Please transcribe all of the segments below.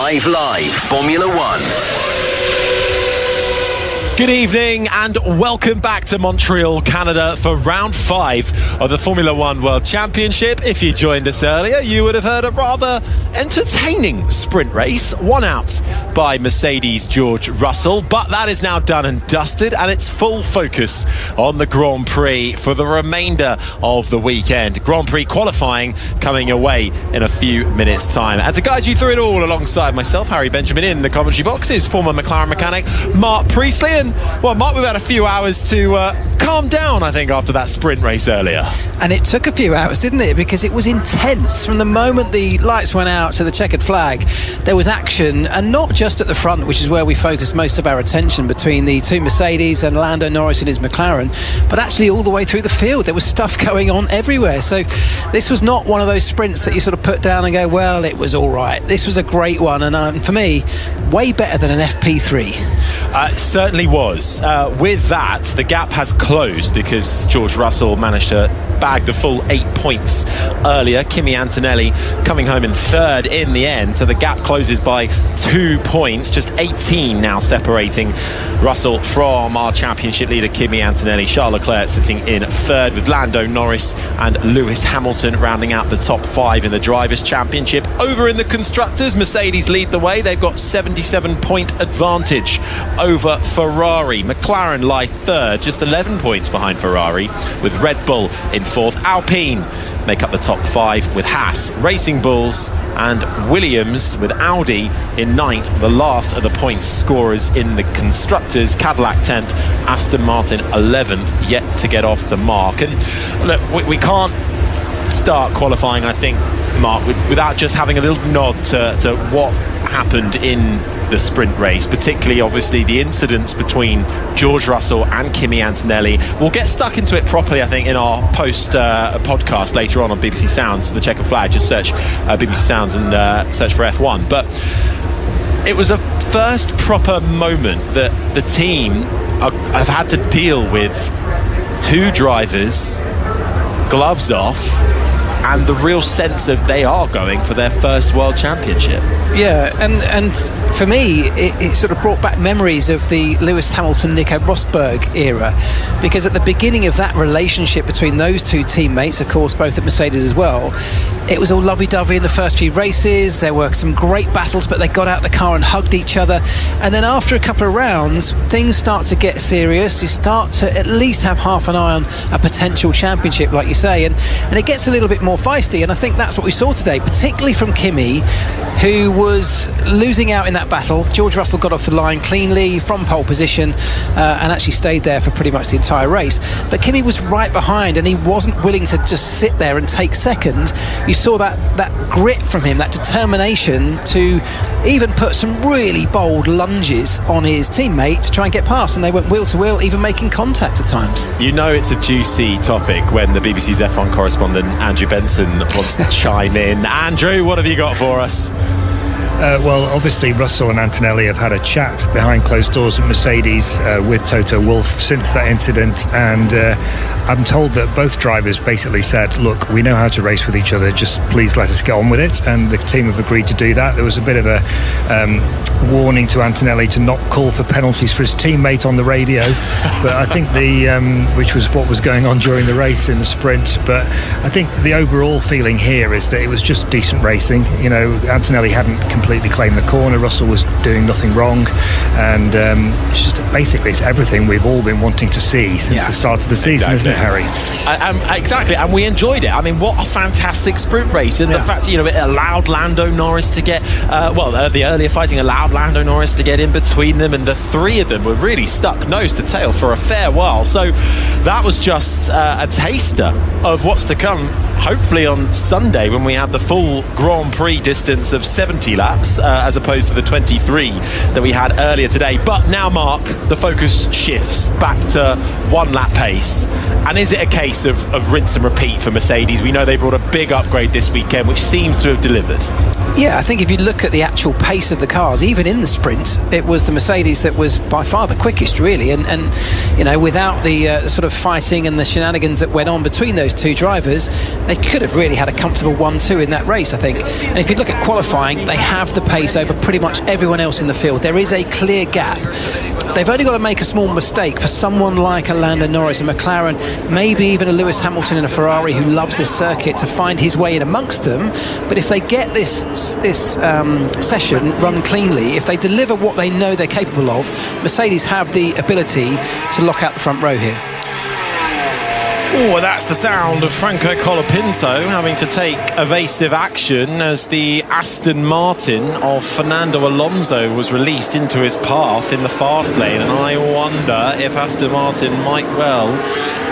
5 Live Formula One. Good evening and welcome back to Montreal, Canada for round 5 of the Formula One World Championship. If you joined us earlier, you would have heard a rather entertaining sprint race, won out by Mercedes' George Russell, but that is now done and dusted, and it's full focus on the Grand Prix for the remainder of the weekend. Grand Prix qualifying coming away in a few minutes' time. And to guide you through it all alongside myself, Harry Benjamin, in the commentary box is former McLaren mechanic Mark Priestley. And well, Mark, we've had a few hours to calm down, I think, after that sprint race earlier. And it took a few hours, didn't it? Because it was intense. From the moment the lights went out to the checkered flag, there was action, and not just at the front, which is where we focused most of our attention, between the two Mercedes and Lando Norris in his McLaren, but actually all the way through the field. There was stuff going on everywhere. So this was not one of those sprints that you sort of put down and go, well, it was all right. This was a great one, and for me, way better than an FP3. It certainly was. With that, the gap has closed because George Russell managed to bag the full 8 points earlier. Kimi Antonelli coming home in third in the end, so the gap closes by 2 points, just 18 now separating Russell from our championship leader Kimi Antonelli. Charles Leclerc sitting in third, with Lando Norris and Lewis Hamilton rounding out the top 5 in the Drivers' Championship. Over in the Constructors, Mercedes lead the way. They've got 77-point advantage over Ferrari. McLaren lie third, just 11 points behind Ferrari, with Red Bull in fourth. Alpine make up the top 5 with Haas, Racing Bulls and Williams, with Audi in ninth, the last of the point scorers in the Constructors. Cadillac 10th, Aston Martin 11th, yet to get off the mark. And look, we can't start qualifying, I think, Mark, without just having a little nod to what happened in the sprint race, particularly obviously the incidents between George Russell and Kimi Antonelli. We'll get stuck into it properly, I think, in our post podcast later on BBC Sounds, the checkered flag. Just search BBC Sounds and search for F1. But it was a first proper moment that the team have had to deal with two drivers gloves off, and the real sense of they are going for their first world championship. Yeah, and for me, it sort of brought back memories of the Lewis Hamilton, Nico Rosberg era, because at the beginning of that relationship between those two teammates, of course, both at Mercedes as well, it was all lovey-dovey in the first few races. There were some great battles, but they got out the car and hugged each other. And then after a couple of rounds, things start to get serious. You start to at least have half an eye on a potential championship, like you say, and it gets a little bit more feisty. And I think that's what we saw today, particularly from Kimi, who was losing out in that battle. George Russell got off the line cleanly from pole position and actually stayed there for pretty much the entire race. But Kimi was right behind, and he wasn't willing to just sit there and take second. You saw that grit from him, that determination to even put some really bold lunges on his teammate to try and get past, and they went wheel to wheel, even making contact at times. You know it's a juicy topic when the BBC's F1 correspondent Andrew Benson wants to chime in. Andrew, what have you got for us? Well, obviously Russell and Antonelli have had a chat behind closed doors at Mercedes with Toto Wolff since that incident, and I'm told that both drivers basically said, look, we know how to race with each other, just please let us get on with it, and the team have agreed to do that. There was a bit of a warning to Antonelli to not call for penalties for his teammate on the radio, but I think which was what was going on during the race in the sprint. But I think the overall feeling here is that it was just decent racing. You know, Antonelli hadn't completely claimed the corner, Russell was doing nothing wrong, and it's just basically it's everything we've all been wanting to see since the start of the season, isn't it, Harry? Exactly, and we enjoyed it. I mean, what a fantastic sprint race, and the fact, you know, it allowed Lando Norris to get the earlier fighting allowed Lando Norris to get in between them, and the three of them were really stuck nose to tail for a fair while. So that was just a taster of what's to come, hopefully on Sunday, when we have the full Grand Prix distance of 70 laps as opposed to the 23 that we had earlier today. But now, Mark, the focus shifts back to one lap pace, and is it a case of rinse and repeat for Mercedes? We know they brought a big upgrade this weekend, which seems to have delivered. Yeah, I think if you look at the actual pace of the cars, even in the sprint, it was the Mercedes that was by far the quickest, really. And you know, without the sort of fighting and the shenanigans that went on between those two drivers, they could have really had a comfortable 1-2 in that race, I think. And if you look at qualifying, they have the pace over pretty much everyone else in the field. There is a clear gap. They've only got to make a small mistake for someone like a Lando Norris, a McLaren, maybe even a Lewis Hamilton in a Ferrari who loves this circuit, to find his way in amongst them. But if they get this session run cleanly, if they deliver what they know they're capable of, Mercedes have the ability to lock out the front row here. Oh, that's the sound of Franco Colapinto having to take evasive action as the Aston Martin of Fernando Alonso was released into his path in the fast lane, and I wonder if Aston Martin might well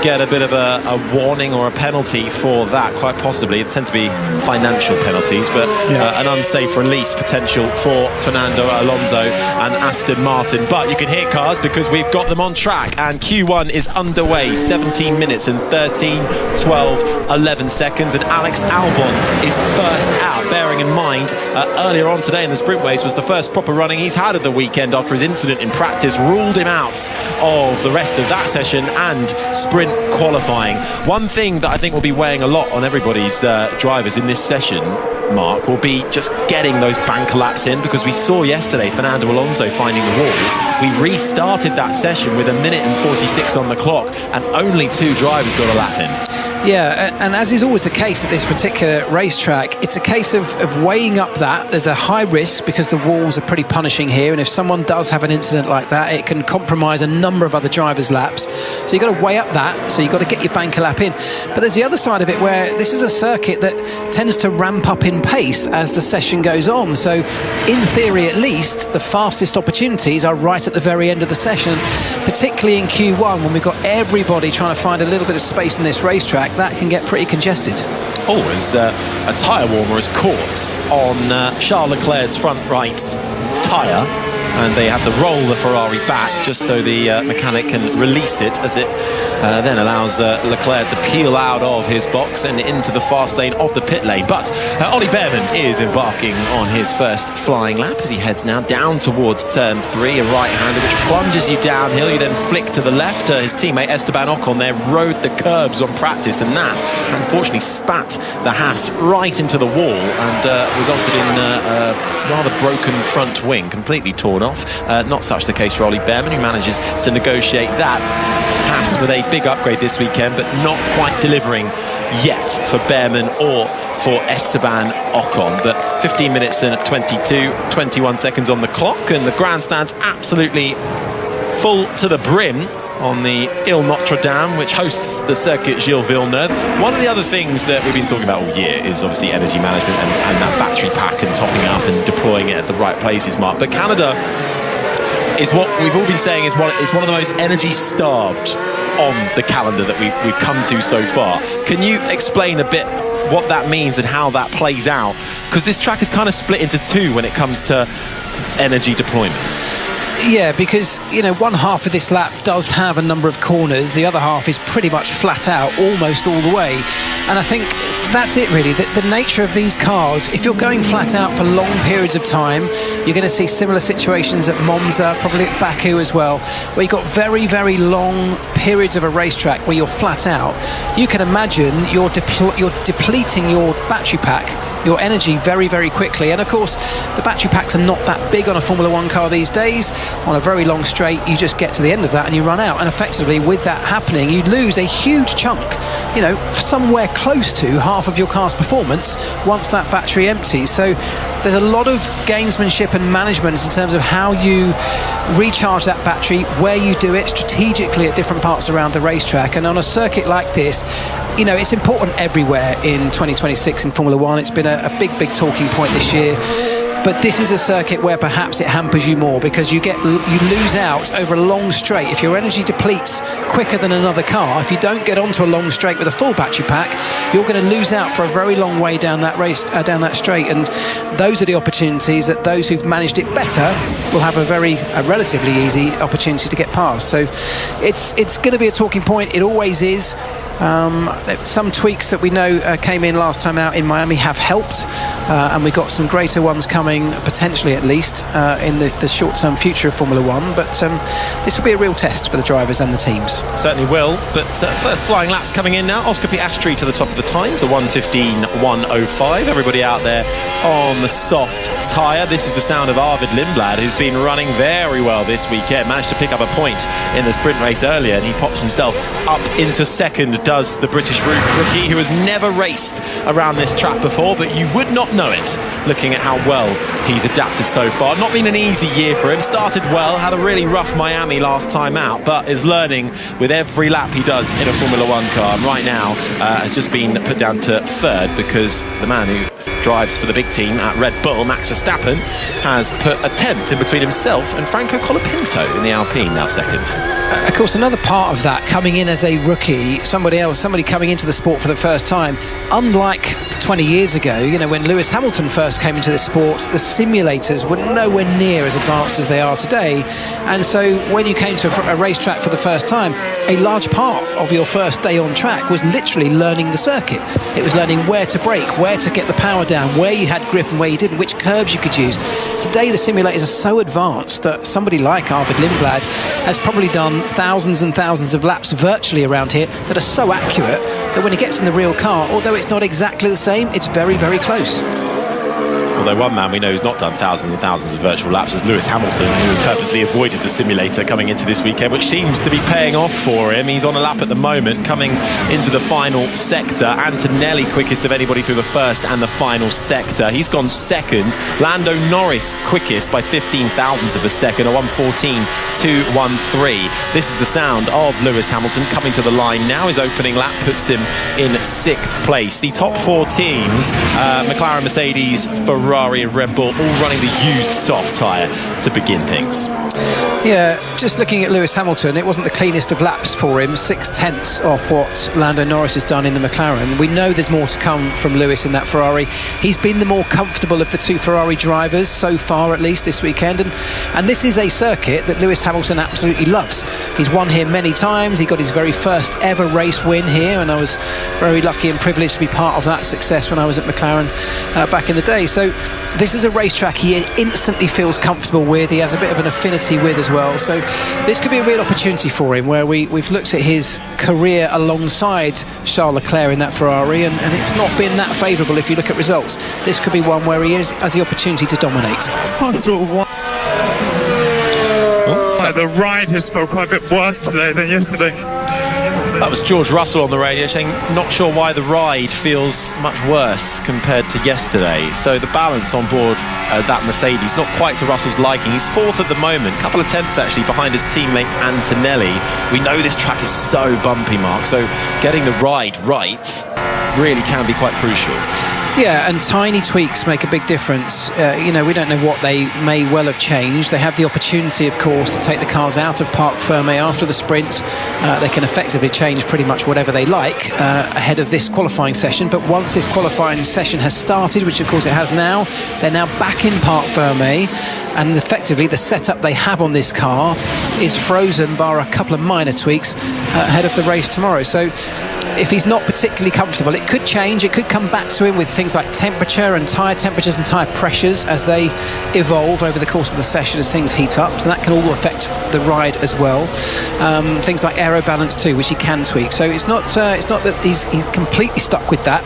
get a bit of a warning or a penalty for that, quite possibly. It tends to be financial penalties, but an unsafe release potential for Fernando Alonso and Aston Martin. But you can hear cars because we've got them on track, and Q1 is underway. 17 minutes and 13, 12, 11 seconds, and Alex Albon is first out, bearing in mind earlier on today in the sprint race was the first proper running he's had at the weekend after his incident in practice ruled him out of the rest of that session and sprint qualifying. One thing that I think will be weighing a lot on everybody's drivers in this session, Mark, will be just getting those banker laps in, because we saw yesterday Fernando Alonso finding the wall. We restarted that session with 1 minute and 46 on the clock, and only 2 drivers got a lap in. Yeah, and as is always the case at this particular racetrack, it's a case of weighing up that. There's a high risk because the walls are pretty punishing here, and if someone does have an incident like that, it can compromise a number of other drivers' laps. So you've got to weigh up that, so you've got to get your banker lap in. But there's the other side of it where this is a circuit that tends to ramp up in pace as the session goes on. So in theory, at least, the fastest opportunities are right at the very end of the session, particularly in Q1 when we've got everybody trying to find a little bit of space in this racetrack. That can get pretty congested. Oh, as a tyre warmer is caught on Charles Leclerc's front right tyre, and they have to roll the Ferrari back just so the mechanic can release it, as it then allows Leclerc to peel out of his box and into the fast lane of the pit lane. But Ollie Behrman is embarking on his first flying lap as he heads now down towards turn 3, a right-hander which plunges you downhill. You then flick to the left. His teammate Esteban Ocon there rode the curbs on practice, and that unfortunately spat the Haas right into the wall and resulted in a rather broken front wing, completely torn off. Not such the case for Ollie Behrman, who manages to negotiate that. Haas with a big upgrade this weekend, but not quite delivering yet for Behrman or for Esteban Ocon. But 15 minutes and 21 seconds on the clock, and the grandstand's absolutely full to the brim on the Ile Notre Dame, which hosts the circuit Gilles Villeneuve. One of the other things that we've been talking about all year is obviously energy management and that battery pack and topping up and deploying it at the right places, Mark. But Canada is what we've all been saying is one of the most energy starved on the calendar that we've come to so far. Can you explain a bit what that means and how that plays out? Because this track is kind of split into 2 when it comes to energy deployment. Yeah, because, you know, one half of this lap does have a number of corners. The other half is pretty much flat out, almost all the way. And I think that's it, really. The nature of these cars, if you're going flat out for long periods of time, you're going to see similar situations at Monza, probably at Baku as well, where you've got very, very long periods of a racetrack where you're flat out. You can imagine you're depleting your battery pack, your energy very, very quickly. And of course, the battery packs are not that big on a Formula One car these days. On a very long straight, you just get to the end of that and you run out. And effectively, with that happening, you lose a huge chunk, you know, somewhere close to half of your car's performance once that battery empties. So there's a lot of gamesmanship and management in terms of how you recharge that battery, where you do it strategically at different parts around the racetrack. And on a circuit like this, you know, it's important everywhere in 2026 in Formula One. It's been a big talking point this year. But this is a circuit where perhaps it hampers you more, because you lose out over a long straight. If your energy depletes quicker than another car, if you don't get onto a long straight with a full battery pack, you're going to lose out for a very long way down that down that straight. And those are the opportunities that those who've managed it better will have a relatively easy opportunity to get past. So it's going to be a talking point. It always is. Some tweaks that we know came in last time out in Miami have helped, and we got some greater ones coming, potentially at least, in the short-term future of Formula One. But this will be a real test for the drivers and the teams. Certainly will. But first flying laps coming in now. Oscar Piastri to the top of the times, a 1:15.105. Everybody out there on the soft tyre. This is the sound of Arvid Lindblad, who's been running very well this weekend. Managed to pick up a point in the sprint race earlier, and he pops himself up into second, does the British rookie, who has never raced around this track before, but you would not know it looking at how well he's adapted so far. Not been an easy year for him. Started well, had a really rough Miami last time out, but is learning with every lap he does in a Formula One car. And right now has just been put down to third because the man who drives for the big team at Red Bull, Max Verstappen, has put a 10th in between himself and Franco Colapinto in the Alpine, now second. Of course, another part of that, coming in as a rookie, somebody coming into the sport for the first time, unlike 20 years ago, when Lewis Hamilton first came into the sport, the simulators were nowhere near as advanced as they are today. And so when you came to a racetrack for the first time, a large part of your first day on track was literally learning the circuit. It was learning where to brake, where to get the power down, where you had grip and where you didn't, which curbs you could use. Today the simulators are so advanced that somebody like Arvid Lindblad has probably done thousands and thousands of laps virtually around here that are so accurate that when he gets in the real car, although it's not exactly the same, it's very, very close. Although one man we know who's not done thousands and thousands of virtual laps is Lewis Hamilton, who has purposely avoided the simulator coming into this weekend, which seems to be paying off for him. He's on a lap at the moment, coming into the final sector. Antonelli quickest of anybody through the first and the final sector. He's gone second. Lando Norris quickest by 15 thousandths of a second, a 1:14.213. This is the sound of Lewis Hamilton coming to the line now. His opening lap puts him in 6th place. The top 4 teams, McLaren, Mercedes, Ferrari and Red Bull, all running the used soft tyre to begin things. Yeah, just looking at Lewis Hamilton, it wasn't the cleanest of laps for him, 6/10 off what Lando Norris has done in the McLaren. We know there's more to come from Lewis in that Ferrari. He's been the more comfortable of the two Ferrari drivers so far, at least this weekend, and this is a circuit that Lewis Hamilton absolutely loves. He's won here many times. He got his very first ever race win here, and I was very lucky and privileged to be part of that success when I was at McLaren back in the day. So this is a racetrack he instantly feels comfortable with. He has a bit of an affinity with as well. So this could be a real opportunity for him, where we've looked at his career alongside Charles Leclerc in that Ferrari, and it's not been that favourable if you look at results. This could be one where he has the opportunity to dominate. The ride has felt quite a bit worse today than yesterday. That was George Russell on the radio saying, not sure why the ride feels much worse compared to yesterday. So the balance on board that Mercedes, not quite to Russell's liking. He's 4th at the moment, a couple of tenths actually behind his teammate Antonelli. We know this track is so bumpy, Mark, so getting the ride right really can be quite crucial. Yeah, and tiny tweaks make a big difference. We don't know what they may well have changed. They have the opportunity, of course, to take the cars out of Parc Fermé after the sprint. They can effectively change pretty much whatever they like ahead of this qualifying session. But once this qualifying session has started, which of course it has now, they're now back in Parc Fermé, and effectively the setup they have on this car is frozen bar a couple of minor tweaks ahead of the race tomorrow. So if he's not particularly comfortable, it could change. It could come back to him with things like temperature and tyre temperatures and tyre pressures as they evolve over the course of the session as things heat up. So that can all affect the ride as well. Things like aero balance too, which he can tweak. So it's not that he's completely stuck with that,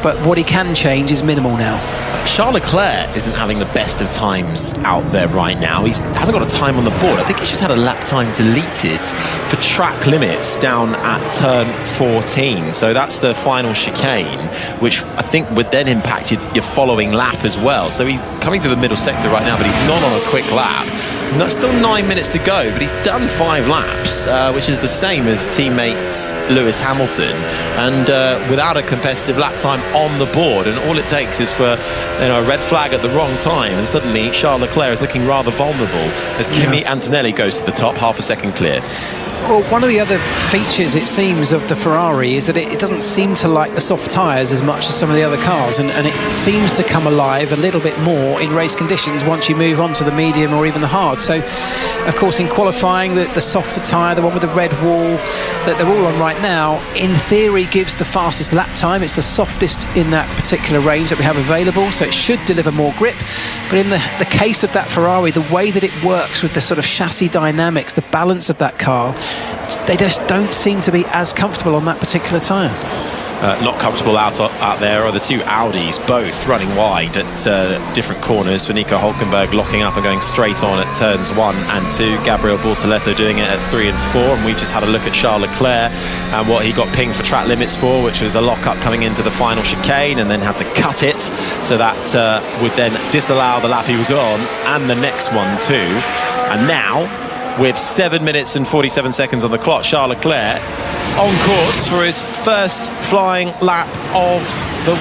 but what he can change is minimal now. Charles Leclerc isn't having the best of times out there right now. He hasn't got a time on the board. I think he's just had a lap time deleted for track limits down at turn 14. So that's the final chicane, which I think would then impact your following lap as well. So he's coming through the middle sector right now, but he's not on a quick lap. Still 9 minutes to go, but he's done 5 laps, which is the same as teammates Lewis Hamilton, and without a competitive lap time on the board. And all it takes is for a red flag at the wrong time, and suddenly Charles Leclerc is looking rather vulnerable as Kimi Antonelli goes to the top, half a second clear. Well, one of the other features, it seems, of the Ferrari is that it doesn't seem to like the soft tyres as much as some of the other cars, and it seems to come alive a little bit more in race conditions once you move on to the medium or even the hard. So, of course, in qualifying, the softer tyre, the one with the red wall that they're all on right now, in theory gives the fastest lap time. It's the softest in that particular range that we have available, so it should deliver more grip. But in the case of that Ferrari, the way that it works with the sort of chassis dynamics, the balance of that car, they just don't seem to be as comfortable on that particular tyre. Not comfortable out there are the two Audis, both running wide at different corners. For Nico Hülkenberg locking up and going straight on at turns 1 and 2. Gabriel Bortoleto doing it at 3 and 4. And we just had a look at Charles Leclerc and what he got pinged for track limits for, which was a lock-up coming into the final chicane, and then had to cut it. So that would then disallow the lap he was on, and the next one too. And now, with 7 minutes and 47 seconds on the clock, Charles Leclerc on course for his first flying lap of the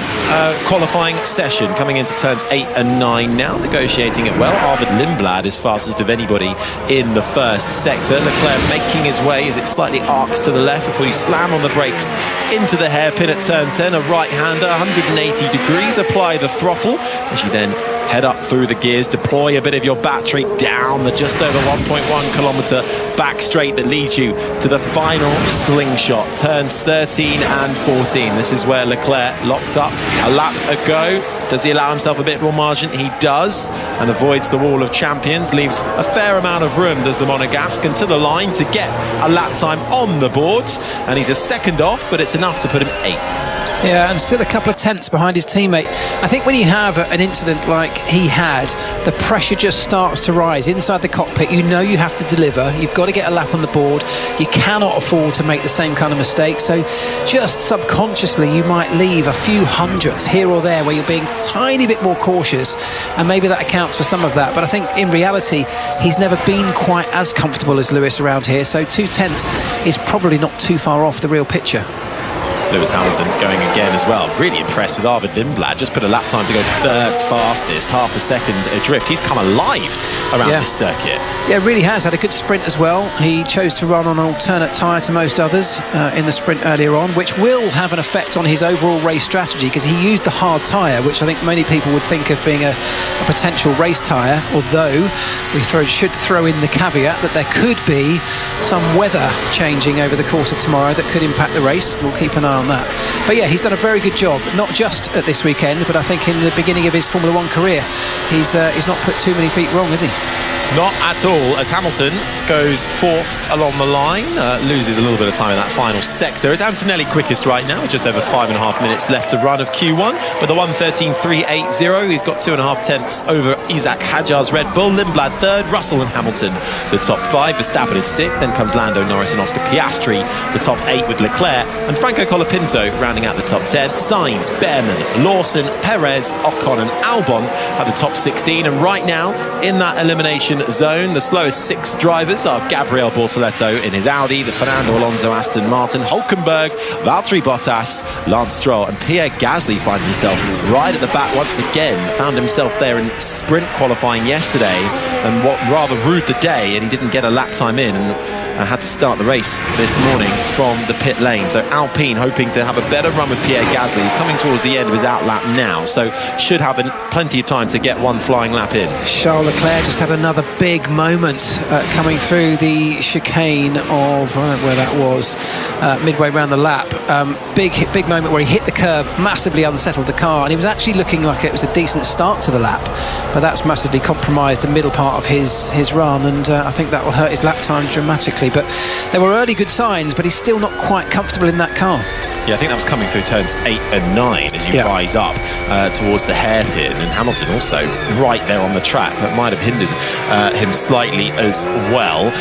qualifying session, coming into turns 8 and 9 now, negotiating it well. Arvid Lindblad is fastest of anybody in the first sector. Leclerc making his way as it slightly arcs to the left before you slam on the brakes into the hairpin at turn 10. A right-hander, 180 degrees, apply the throttle as you then head up through the gears, deploy a bit of your battery down the just over 1.1 kilometre back straight that leads you to the final slingshot, turns 13 and 14. This is where Leclerc locked up a lap ago. Does he allow himself a bit more margin? He does, and avoids the wall of champions, leaves a fair amount of room, does the Monegasque, to the line to get a lap time on the board, and he's a second off, but it's enough to put him 8th. Yeah, and still a couple of tenths behind his teammate. I think when you have an incident like he had, the pressure just starts to rise inside the cockpit. You know you have to deliver. You've got to get a lap on the board. You cannot afford to make the same kind of mistake. So just subconsciously, you might leave a few hundredths here or there where you're being a tiny bit more cautious, and maybe that accounts for some of that. But I think in reality, he's never been quite as comfortable as Lewis around here. So 2 tenths is probably not too far off the real picture. Lewis Hamilton going again as well. Really impressed with Arvid Lindblad. Just put a lap time to go third fastest, half a second adrift. He's come alive around this circuit. Yeah, really has. Had a good sprint as well. He chose to run on an alternate tyre to most others in the sprint earlier on, which will have an effect on his overall race strategy, because he used the hard tyre, which I think many people would think of being a potential race tyre, although we should throw in the caveat that there could be some weather changing over the course of tomorrow that could impact the race. We'll keep an eye on that. But yeah, he's done a very good job, not just at this weekend, but I think in the beginning of his Formula 1 career, he's not put too many feet wrong, has he? Not at all, as Hamilton goes 4th along the line, loses a little bit of time in that final sector. It's Antonelli quickest right now, with just over 5.5 minutes left to run of Q1, with a 1:13.380. He's got 2.5 tenths over Isaac Hadjar's Red Bull. Lindblad 3rd, Russell and Hamilton the top 5. Verstappen is 6th, then comes Lando Norris and Oscar Piastri, the top 8 with Leclerc, and Franco Colapinto rounding out the top 10. Sainz, Behrman, Lawson, Perez, Ocon and Albon are the top 16, and right now in that elimination zone, the slowest 6 drivers are Gabriel Bortoleto in his Audi, the Fernando Alonso Aston Martin, Hülkenberg, Valtteri Bottas, Lance Stroll, and Pierre Gasly finds himself right at the back once again. Found himself there in sprint qualifying yesterday, and what rather rued the day, and he didn't get a lap time in, and had to start the race this morning from the pit lane. So Alpine hoping to have a better run with Pierre Gasly. He's coming towards the end of his outlap now, so should have plenty of time to get one flying lap in. Charles Leclerc just had another big moment coming through the chicane of, I don't know where that was, midway around the lap. Big moment where he hit the curb, massively unsettled the car, and he was actually looking like it was a decent start to the lap, but that's massively compromised the middle part of his run, and I think that will hurt his lap time dramatically. But there were early good signs, but he's still not quite comfortable in that car. Yeah, I think that was coming through turns 8 and 9 as you rise up towards the hairpin, and Hamilton also right there on the track. That might have hindered him slightly as well.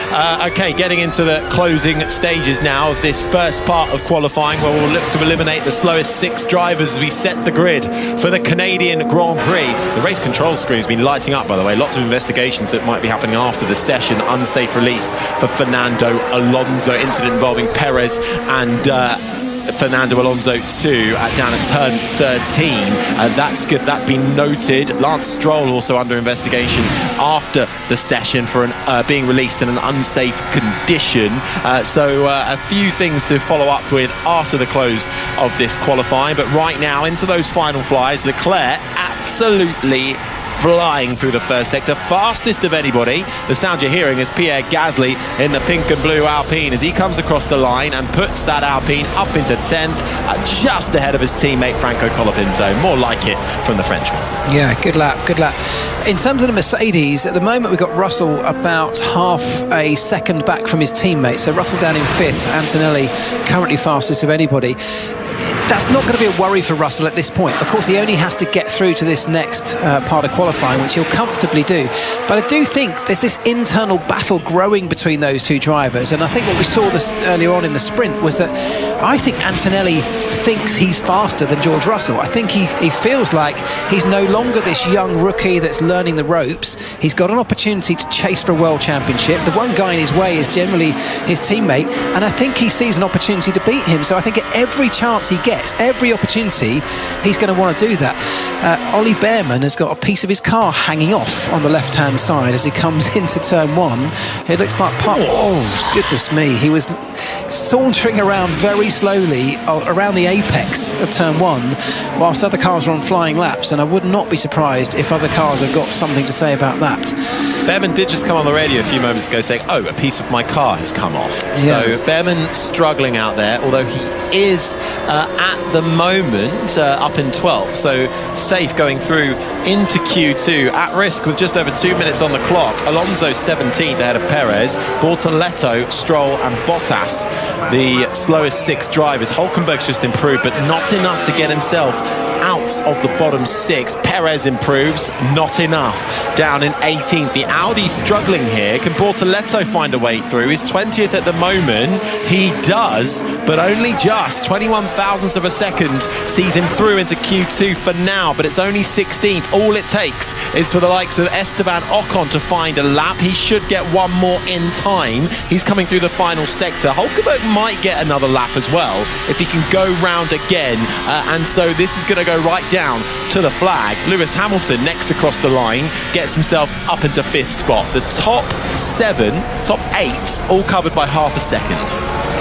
Okay, getting into the closing stages now of this first part of qualifying, where we'll look to eliminate the slowest 6 drivers as we set the grid for the Canadian Grand Prix. The race control screen has been lighting up, by the way. Lots of investigations that might be happening after the session. Unsafe release for Fernando Alonso, incident involving Perez and Fernando Alonso 2 down at turn 13. That's good. That's been noted. Lance Stroll also under investigation after the session for being released in an unsafe condition. So a few things to follow up with after the close of this qualifying. But right now, into those final flies, Leclerc absolutely flying through the first sector, fastest of anybody. The sound you're hearing is Pierre Gasly in the pink and blue Alpine as he comes across the line and puts that Alpine up into 10th, just ahead of his teammate Franco Colapinto. More like it from the Frenchman. Yeah, good lap. In terms of the Mercedes, at the moment we've got Russell about half a second back from his teammate. So Russell down in 5th, Antonelli currently fastest of anybody. That's not going to be a worry for Russell at this point. Of course, he only has to get through to this next part of qualifying, which he'll comfortably do. But I do think there's this internal battle growing between those two drivers. And I think what we saw this earlier on in the sprint was that I think Antonelli thinks he's faster than George Russell. I think he feels like he's no longer this young rookie that's learning the ropes. He's got an opportunity to chase for a world championship. The one guy in his way is generally his teammate, and I think he sees an opportunity to beat him. So I think at every chance he gets, every opportunity, he's going to want to do that. Ollie Behrman has got a piece of his car hanging off on the left-hand side as he comes into turn 1. It looks like oh, goodness me. He was sauntering around very slowly around the apex of turn 1 whilst other cars were on flying laps, and I would not be surprised if other cars have got something to say about that. Behrman did just come on the radio a few moments ago saying, oh, a piece of my car has come off. Yeah. So Behrman struggling out there, although he is at the moment up in 12th, so safe going through into Q2, at risk with just over 2 minutes on the clock. Alonso 17th ahead of Perez, Bortoleto, Stroll and Bottas the slowest 6 drivers. Hulkenberg's just improved, but not enough to get himself out of the bottom 6. Perez improves, not enough. Down in 18th. The Audi's struggling here. Can Bortoleto find a way through? He's 20th at the moment. He does, but only just 21 thousandths of a second sees him through into Q2 for now, but it's only 16th. All it takes is for the likes of Esteban Ocon to find a lap. He should get one more in time. He's coming through the final sector. Hulkenberg might get another lap as well if he can go round again, and so this is going to go right down to the flag. Lewis Hamilton next across the line gets himself up into 5th spot. The top 8 all covered by half a second.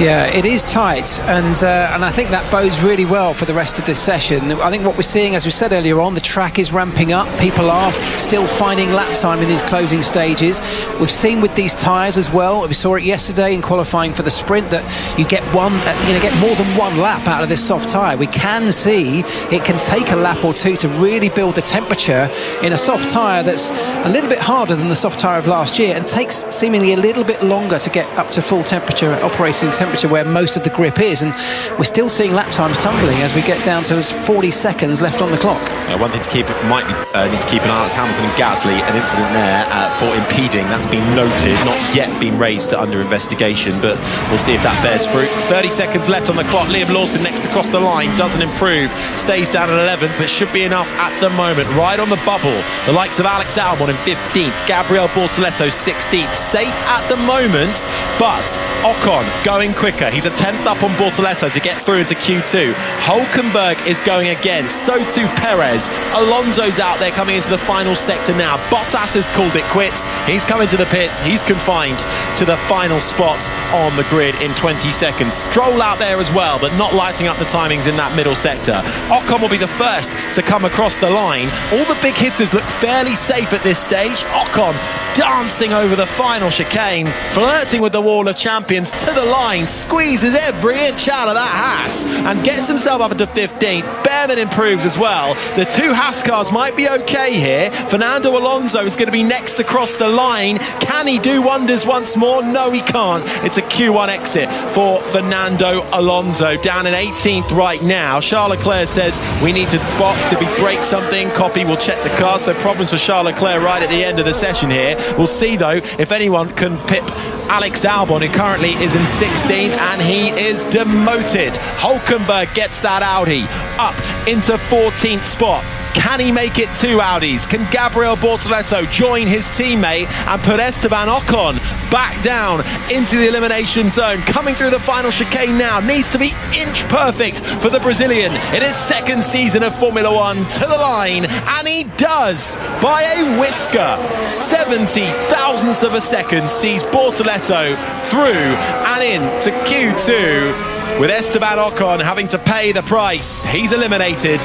Yeah, it is tight, and I think that bodes really well for the rest of this session. I think what we're seeing, as we said earlier on, the track is ramping up. People are still finding lap time in these closing stages. We've seen with these tyres as well. We saw it yesterday in qualifying for the sprint that you get more than one lap out of this soft tyre. We can see it can take a lap or two to really build the temperature in a soft tyre that's a little bit harder than the soft tyre of last year and takes seemingly a little bit longer to get up to full temperature, operating temperature where most of the grip is, and we're still seeing lap times tumbling as we get down to 40 seconds left on the clock. One thing to keep need to keep an eye on is Hamilton and Gasly, an incident there for impeding. That's been noted, not yet been raised to under investigation, but we'll see if that bears fruit. 30 seconds left on the clock. Liam Lawson next across the line, doesn't improve, stays down at 11th, but should be enough at the moment. Right on the bubble, the likes of Alex Albon in 15th, Gabriel Bortoleto 16th, safe at the moment, but Ocon going quicker. He's a 10th up on Bortoleto to get through into Q2. Hulkenberg is going again, so too Perez. Alonso's out there coming into the final sector now. Bottas has called it quits. He's coming to the pits. He's confined to the final spot on the grid in 20 seconds. Stroll out there as well, but not lighting up the timings in that middle sector. Ocon will be the first to come across the line. All the big hitters look fairly safe at this stage. Ocon dancing over the final chicane, flirting with the wall of champions to the line, squeezes every inch out of that Haas and gets himself up into 15th. Behrman improves as well. The 2 Haas cars might be okay here. Fernando Alonso is going to be next across the line. Can he do wonders once more? No, he can't. It's a Q1 exit for Fernando Alonso, down in 18th right now. Charles Leclerc says we need to box. Did we break something? Copy, we'll check the car. So problems for Charles Leclerc right at the end of the session here. We'll see though if anyone can pip Alex Albon, who currently is in 16th, and he is demoted. Hulkenberg gets that Audi up into 14th spot. Can he make it 2 Audis? Can Gabriel Bortoleto join his teammate and put Esteban Ocon back down into the elimination zone? Coming through the final chicane now, needs to be inch perfect for the Brazilian in his second season of Formula One, to the line, and he does by a whisker. 70 thousandths of a second sees Bortoleto through and into Q2, with Esteban Ocon having to pay the price. He's eliminated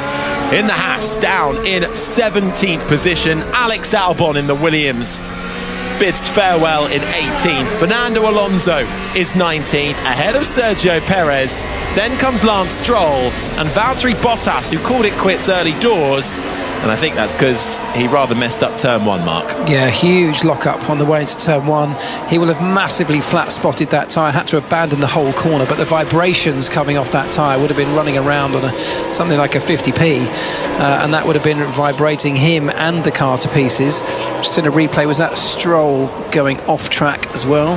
in the Haas, down in 17th position. Alex Albon in the Williams bids farewell in 18th. Fernando Alonso is 19th, ahead of Sergio Perez. Then comes Lance Stroll and Valtteri Bottas, who called it quits early doors. And I think that's because he rather messed up turn 1, Mark. Yeah, huge lock-up on the way into turn 1. He will have massively flat-spotted that tyre, had to abandon the whole corner, but the vibrations coming off that tyre would have been running around on something like a 50p, and that would have been vibrating him and the car to pieces. Just in a replay, was that Stroll going off-track as well?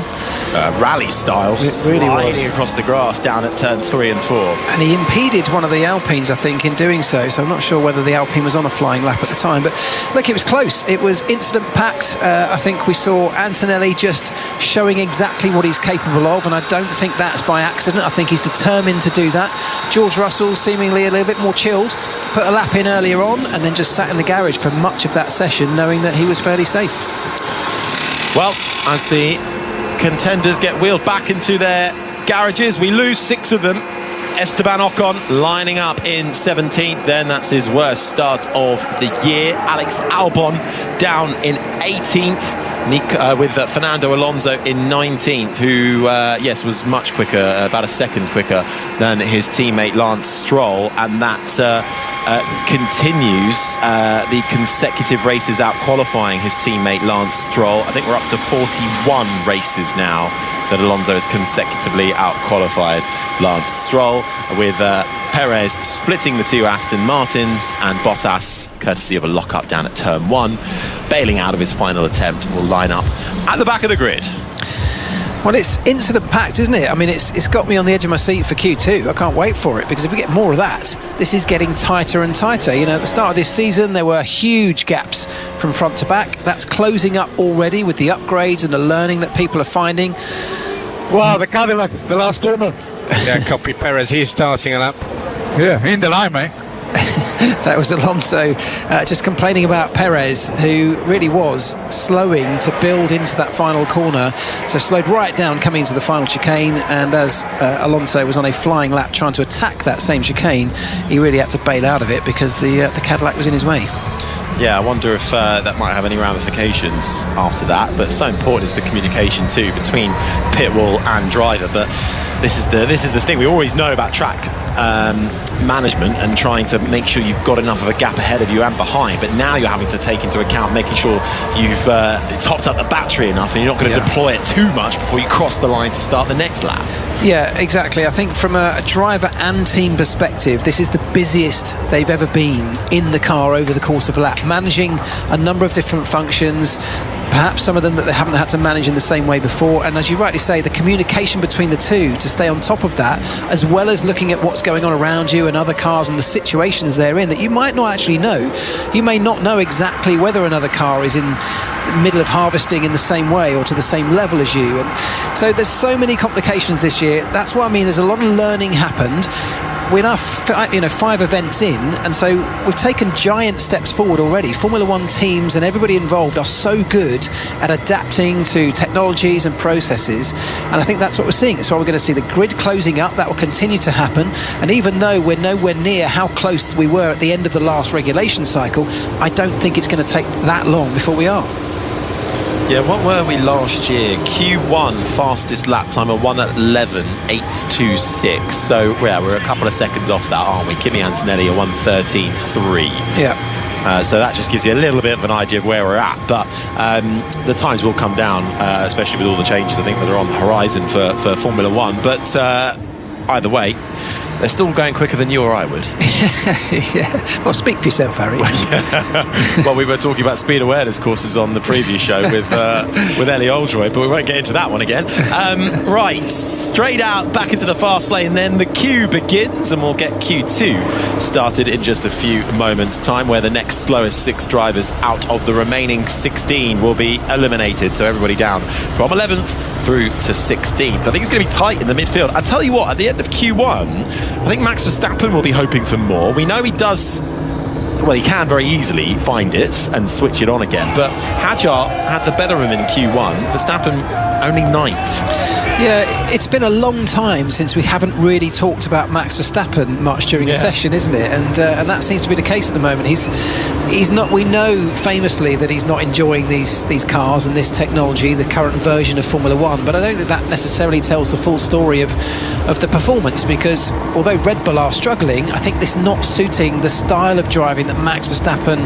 Rally style, it really sliding was. across the grass down at turn 3 and 4. And he impeded one of the Alpines, I think, in doing so. So I'm not sure whether the Alpine was on a flying lap at the time. But look, it was close. It was incident-packed. I think we saw Antonelli just showing exactly what he's capable of, and I don't think that's by accident. I think he's determined to do that. George Russell, seemingly a little bit more chilled, put a lap in earlier on and then just sat in the garage for much of that session, knowing that he was fairly safe. Well, as the contenders get wheeled back into their garages, we lose 6 of them. Esteban Ocon lining up in 17th, then that's his worst start of the year. Alex Albon down in 18th, with Fernando Alonso in 19th, who, yes, was much quicker, about a second quicker than his teammate Lance Stroll, and that continues the consecutive races out qualifying his teammate Lance Stroll. I think we're up to 41 races now that Alonso has consecutively out-qualified Lance Stroll, with Perez splitting the 2 Aston Martins, and Bottas, courtesy of a lock-up down at turn 1, bailing out of his final attempt, will line up at the back of the grid. Well, it's incident-packed, isn't it? I mean, it's got me on the edge of my seat for Q2. I can't wait for it, because if we get more of that, this is getting tighter and tighter. You know, at the start of this season, there were huge gaps from front to back. That's closing up already with the upgrades and the learning that people are finding. Wow, the Cadillac, the last corner. Yeah, copy Perez. He's starting a lap. Yeah, in the line, mate. That was Alonso just complaining about Perez, who really was slowing to build into that final corner. So slowed right down coming into the final chicane, and as Alonso was on a flying lap trying to attack that same chicane, he really had to bail out of it because the Cadillac was in his way. Yeah, I wonder if that might have any ramifications after that. But so important is the communication too between pit wall and driver. But this is the thing we always know about track management and trying to make sure you've got enough of a gap ahead of you and behind. But now you're having to take into account making sure you've topped up the battery enough, and you're not going to deploy it too much before you cross the line to start the next lap. Yeah, exactly. I think from a driver and team perspective, this is the busiest they've ever been in the car over the course of a lap, managing a number of different functions, perhaps some of them that they haven't had to manage in the same way before. And as you rightly say, the communication between the two to stay on top of that, as well as looking at what's going on around you and other cars and the situations they're in that you might not actually know. You may not know exactly whether another car is in the middle of harvesting in the same way or to the same level as you. And so there's so many complications this year. That's why I mean there's a lot of learning happened. We're now 5 events in, and so we've taken giant steps forward already. Formula One teams and everybody involved are so good at adapting to technologies and processes, and I think that's what we're seeing. That's why we're going to see the grid closing up. That will continue to happen, and even though we're nowhere near how close we were at the end of the last regulation cycle, I don't think it's going to take that long before we are. Yeah, what were we last year? Q1 fastest lap time of 1:11.826. So yeah, we're a couple of seconds off that, aren't we? Kimi Antonelli at 1:13.3. Yeah. So that just gives you a little bit of an idea of where we're at. But the times will come down, especially with all the changes I think that are on the horizon for Formula One. But either way, They're still going quicker than you or I would. Yeah. Well, speak for yourself, Harry. Well, we were talking about speed awareness courses on the previous show with Ellie Oldroyd, but we won't get into that one again. Right, straight out, back into the fast lane, then the queue begins, and we'll get Q2 started in just a few moments' time, where the next slowest 6 drivers out of the remaining 16 will be eliminated. So everybody down from 11th through to 16th. I think it's going to be tight in the midfield. I tell you what, at the end of Q1, I think Max Verstappen will be hoping for more. We know he does, well, he can very easily find it and switch it on again, but Hadjar had the better of him in Q1. Verstappen only 9th. Yeah, it's been a long time since we haven't really talked about Max Verstappen much during a session, isn't it? And that seems to be the case at the moment. He's not. We know famously that he's not enjoying these cars and this technology, the current version of Formula One. But I don't think that necessarily tells the full story of the performance, because although Red Bull are struggling, I think this not suiting the style of driving that Max Verstappen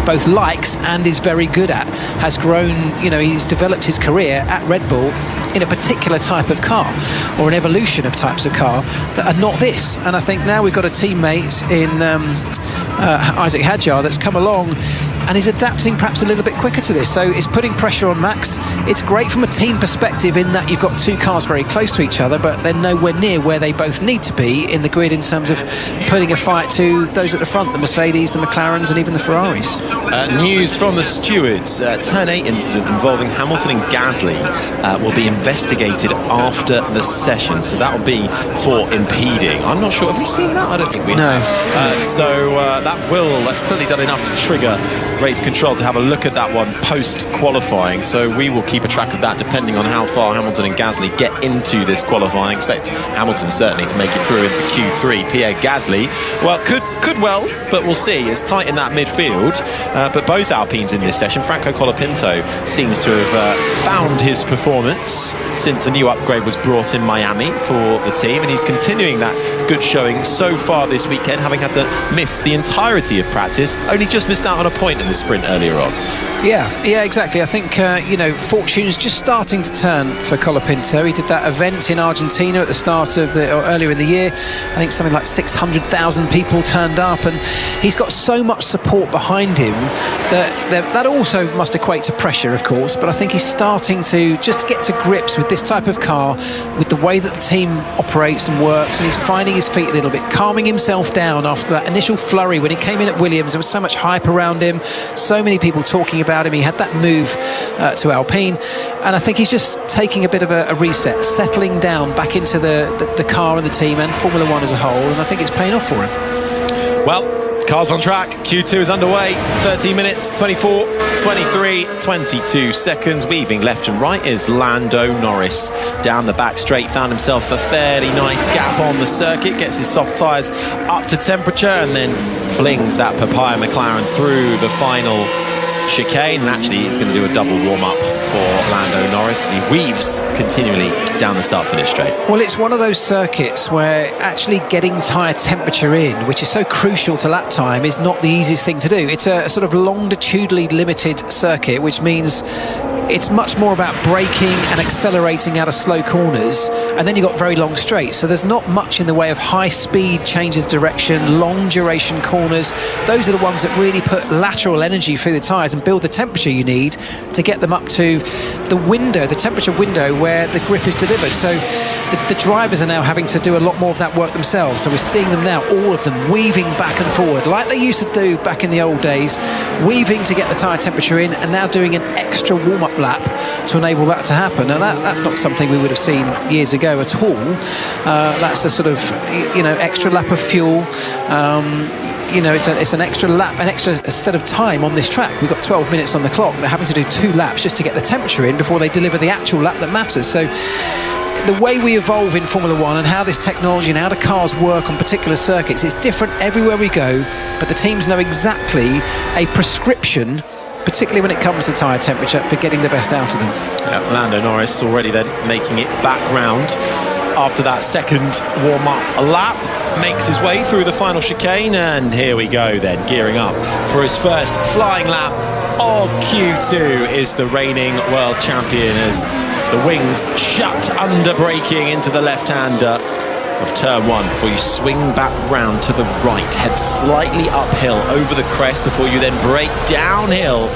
both likes and is very good at has grown. You know, he's developed his career at Red Bull in a particular type of car, or an evolution of types of car that are not this. And I think now we've got a teammate in Isaac Hadjar that's come along and is adapting perhaps a little bit quicker to this, so it's putting pressure on Max. It's great from a team perspective in that you've got 2 cars very close to each other, but they're nowhere near where they both need to be in the grid in terms of putting a fight to those at the front, the Mercedes, the McLarens and even the Ferraris. News from the stewards. Turn 8 incident involving Hamilton and Gasly will be investigated after the session, so that will be for impeding. I'm not sure, have we seen that? I don't think we have. So that's clearly done enough to trigger race control to have a look at that one post-qualifying, so we will keep a track of that depending on how far Hamilton and Gasly get into this qualifying. Expect Hamilton certainly to make it through into Q3. Pierre Gasly, well, could well, but we'll see. It's tight in that midfield, but both Alpines in this session. Franco Colapinto seems to have found his performance since a new upgrade was brought in Miami for the team, and he's continuing that good showing so far this weekend, having had to miss the entirety of practice, only just missed out on a point in the sprint earlier on. Yeah, exactly. I think, fortune's just starting to turn for Colapinto. He did that event in Argentina at the start of earlier in the year. I think something like 600,000 people turned up, and he's got so much support behind him that also must equate to pressure, of course, but I think he's starting to just get to grips with this type of car, with the way that the team operates and works, and he's finding his feet a little bit, calming himself down after that initial flurry when he came in at Williams. There was so much hype around him, so many people talking about him. He had that move to Alpine, and I think he's just taking a bit of a reset, settling down back into the car and the team and Formula One as a whole, and I think it's paying off for him. Well, cars on track. Q2 is underway. 30 minutes, 24, 23, 22 seconds. Weaving left and right is Lando Norris. Down the back straight, found himself a fairly nice gap on the circuit. Gets his soft tyres up to temperature and then flings that Papaya McLaren through the final chicane, and actually it's going to do a double warm-up for Lando Norris. He weaves continually down the start-finish straight. Well, it's one of those circuits where actually getting tyre temperature in, which is so crucial to lap time, is not the easiest thing to do. It's a sort of longitudinally limited circuit, which means it's much more about braking and accelerating out of slow corners, and then you've got very long straights, so there's not much in the way of high speed changes of direction, long duration corners. Those are the ones that really put lateral energy through the tyres and build the temperature you need to get them up to the temperature window where the grip is delivered. So the drivers are now having to do a lot more of that work themselves, so we're seeing them now, all of them weaving back and forward like they used to do back in the old days, weaving to get the tyre temperature in, and now doing an extra warm-up lap to enable that to happen. Now that's not something we would have seen years ago at all. That's a sort of extra lap of fuel. It's an extra lap, an extra set of time on this track. We've got 12 minutes on the clock. They're having to do 2 laps just to get the temperature in before they deliver the actual lap that matters. So the way we evolve in Formula One and how this technology and how the cars work on particular circuits, it's different everywhere we go, but the teams know exactly a prescription, particularly when it comes to tyre temperature, for getting the best out of them. Yeah, Lando Norris already then making it back round after that second warm-up lap, makes his way through the final chicane, and here we go then, gearing up for his first flying lap of Q2 is the reigning world champion, as the wings shut under braking into the left-hander. of turn 1 before you swing back round to the right. Head slightly uphill over the crest before you then brake downhill,